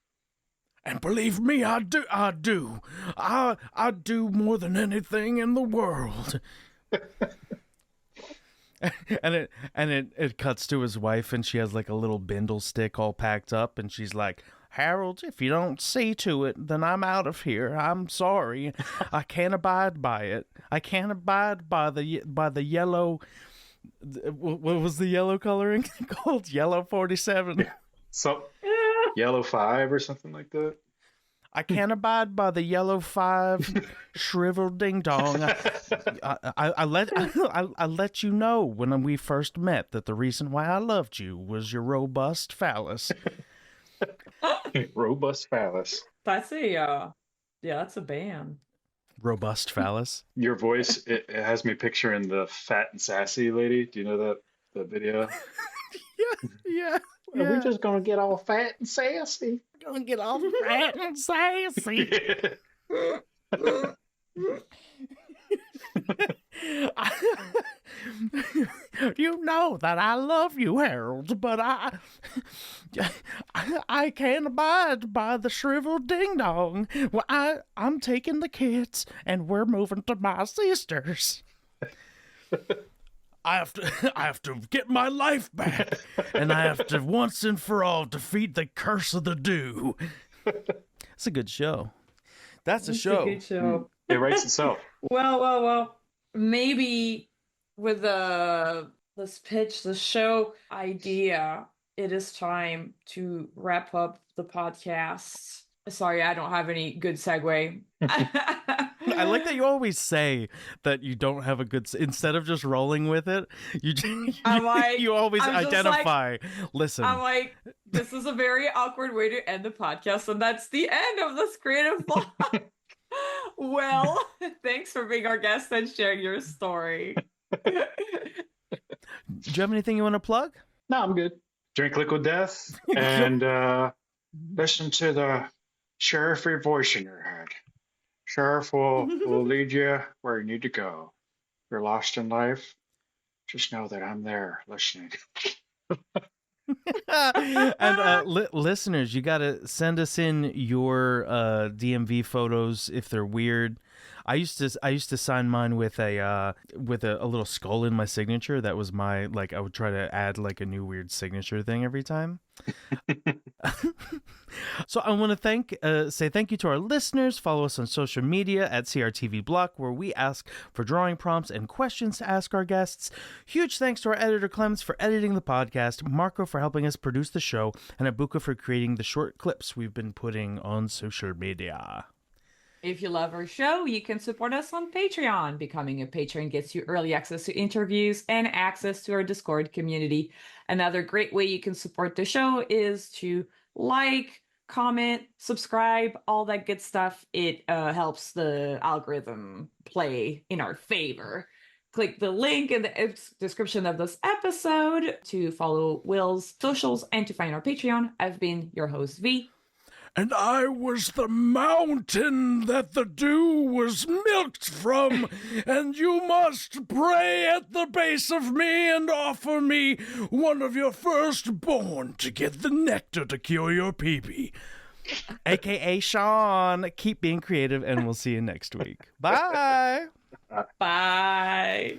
And believe me, I do. I do more than anything in the world. and it cuts to his wife, and she has like a little bindle stick all packed up, and she's like, Harold, if you don't see to it, then I'm out of here. I'm sorry. I can't abide by it. I can't abide by the yellow. What was the yellow coloring called? Yellow 47. So, yellow 5 or something like that. I can't abide by the yellow 5 shriveled ding dong. I let you know when we first met that the reason why I loved you was your robust phallus. Robust phallus. That's that's a band. Robust phallus. Your voice, it has me picturing the fat and sassy lady. Do you know the video? Yeah. Are we just gonna get all fat and sassy? Gonna get all fat and sassy. You know that I love you, Harold, but I can't abide by the shriveled ding dong. Well, I'm taking the kids and we're moving to my sister's. I have to get my life back, and I have to once and for all defeat the curse of the dew. It's a good show. That's a show. A good show. It writes itself. Well. Maybe with this pitch, the show idea, it is time to wrap up the podcast. Sorry, I don't have any good segue. I like that you always say that you don't have a good... Instead of just rolling with it, you always identify. Listen. I'm like, this is a very awkward way to end the podcast, and that's the end of this creative block. Well, thanks for being our guest and sharing your story. Do you have anything you want to plug? No, I'm good. Drink Liquid Death and listen to the sheriffy voice in your head. Sheriff will lead you where you need to go. If you're lost in life, just know that I'm there listening. And listeners, you got to send us in your DMV photos if they're weird. I used to sign mine with a little skull in my signature. That was my, like, I would try to add like a new weird signature thing every time. So I want to say thank you to our listeners. Follow us on social media at CRTV Block, where we ask for drawing prompts and questions to ask our guests. Huge thanks to our editor Clemens for editing the podcast, Marco for helping us produce the show, and Abuka for creating the short clips we've been putting on social media. If you love our show, you can support us on Patreon. Becoming a patron gets you early access to interviews and access to our Discord community. Another great way you can support the show is to like, comment, subscribe, all that good stuff. It helps the algorithm play in our favor. Click the link in the description of this episode to follow Will's socials and to find our Patreon. I've been your host, V. And I was the mountain that the dew was milked from, and you must pray at the base of me and offer me one of your firstborn to get the nectar to cure your pee-pee. AKA Sean. Keep being creative, and we'll see you next week. Bye! Bye!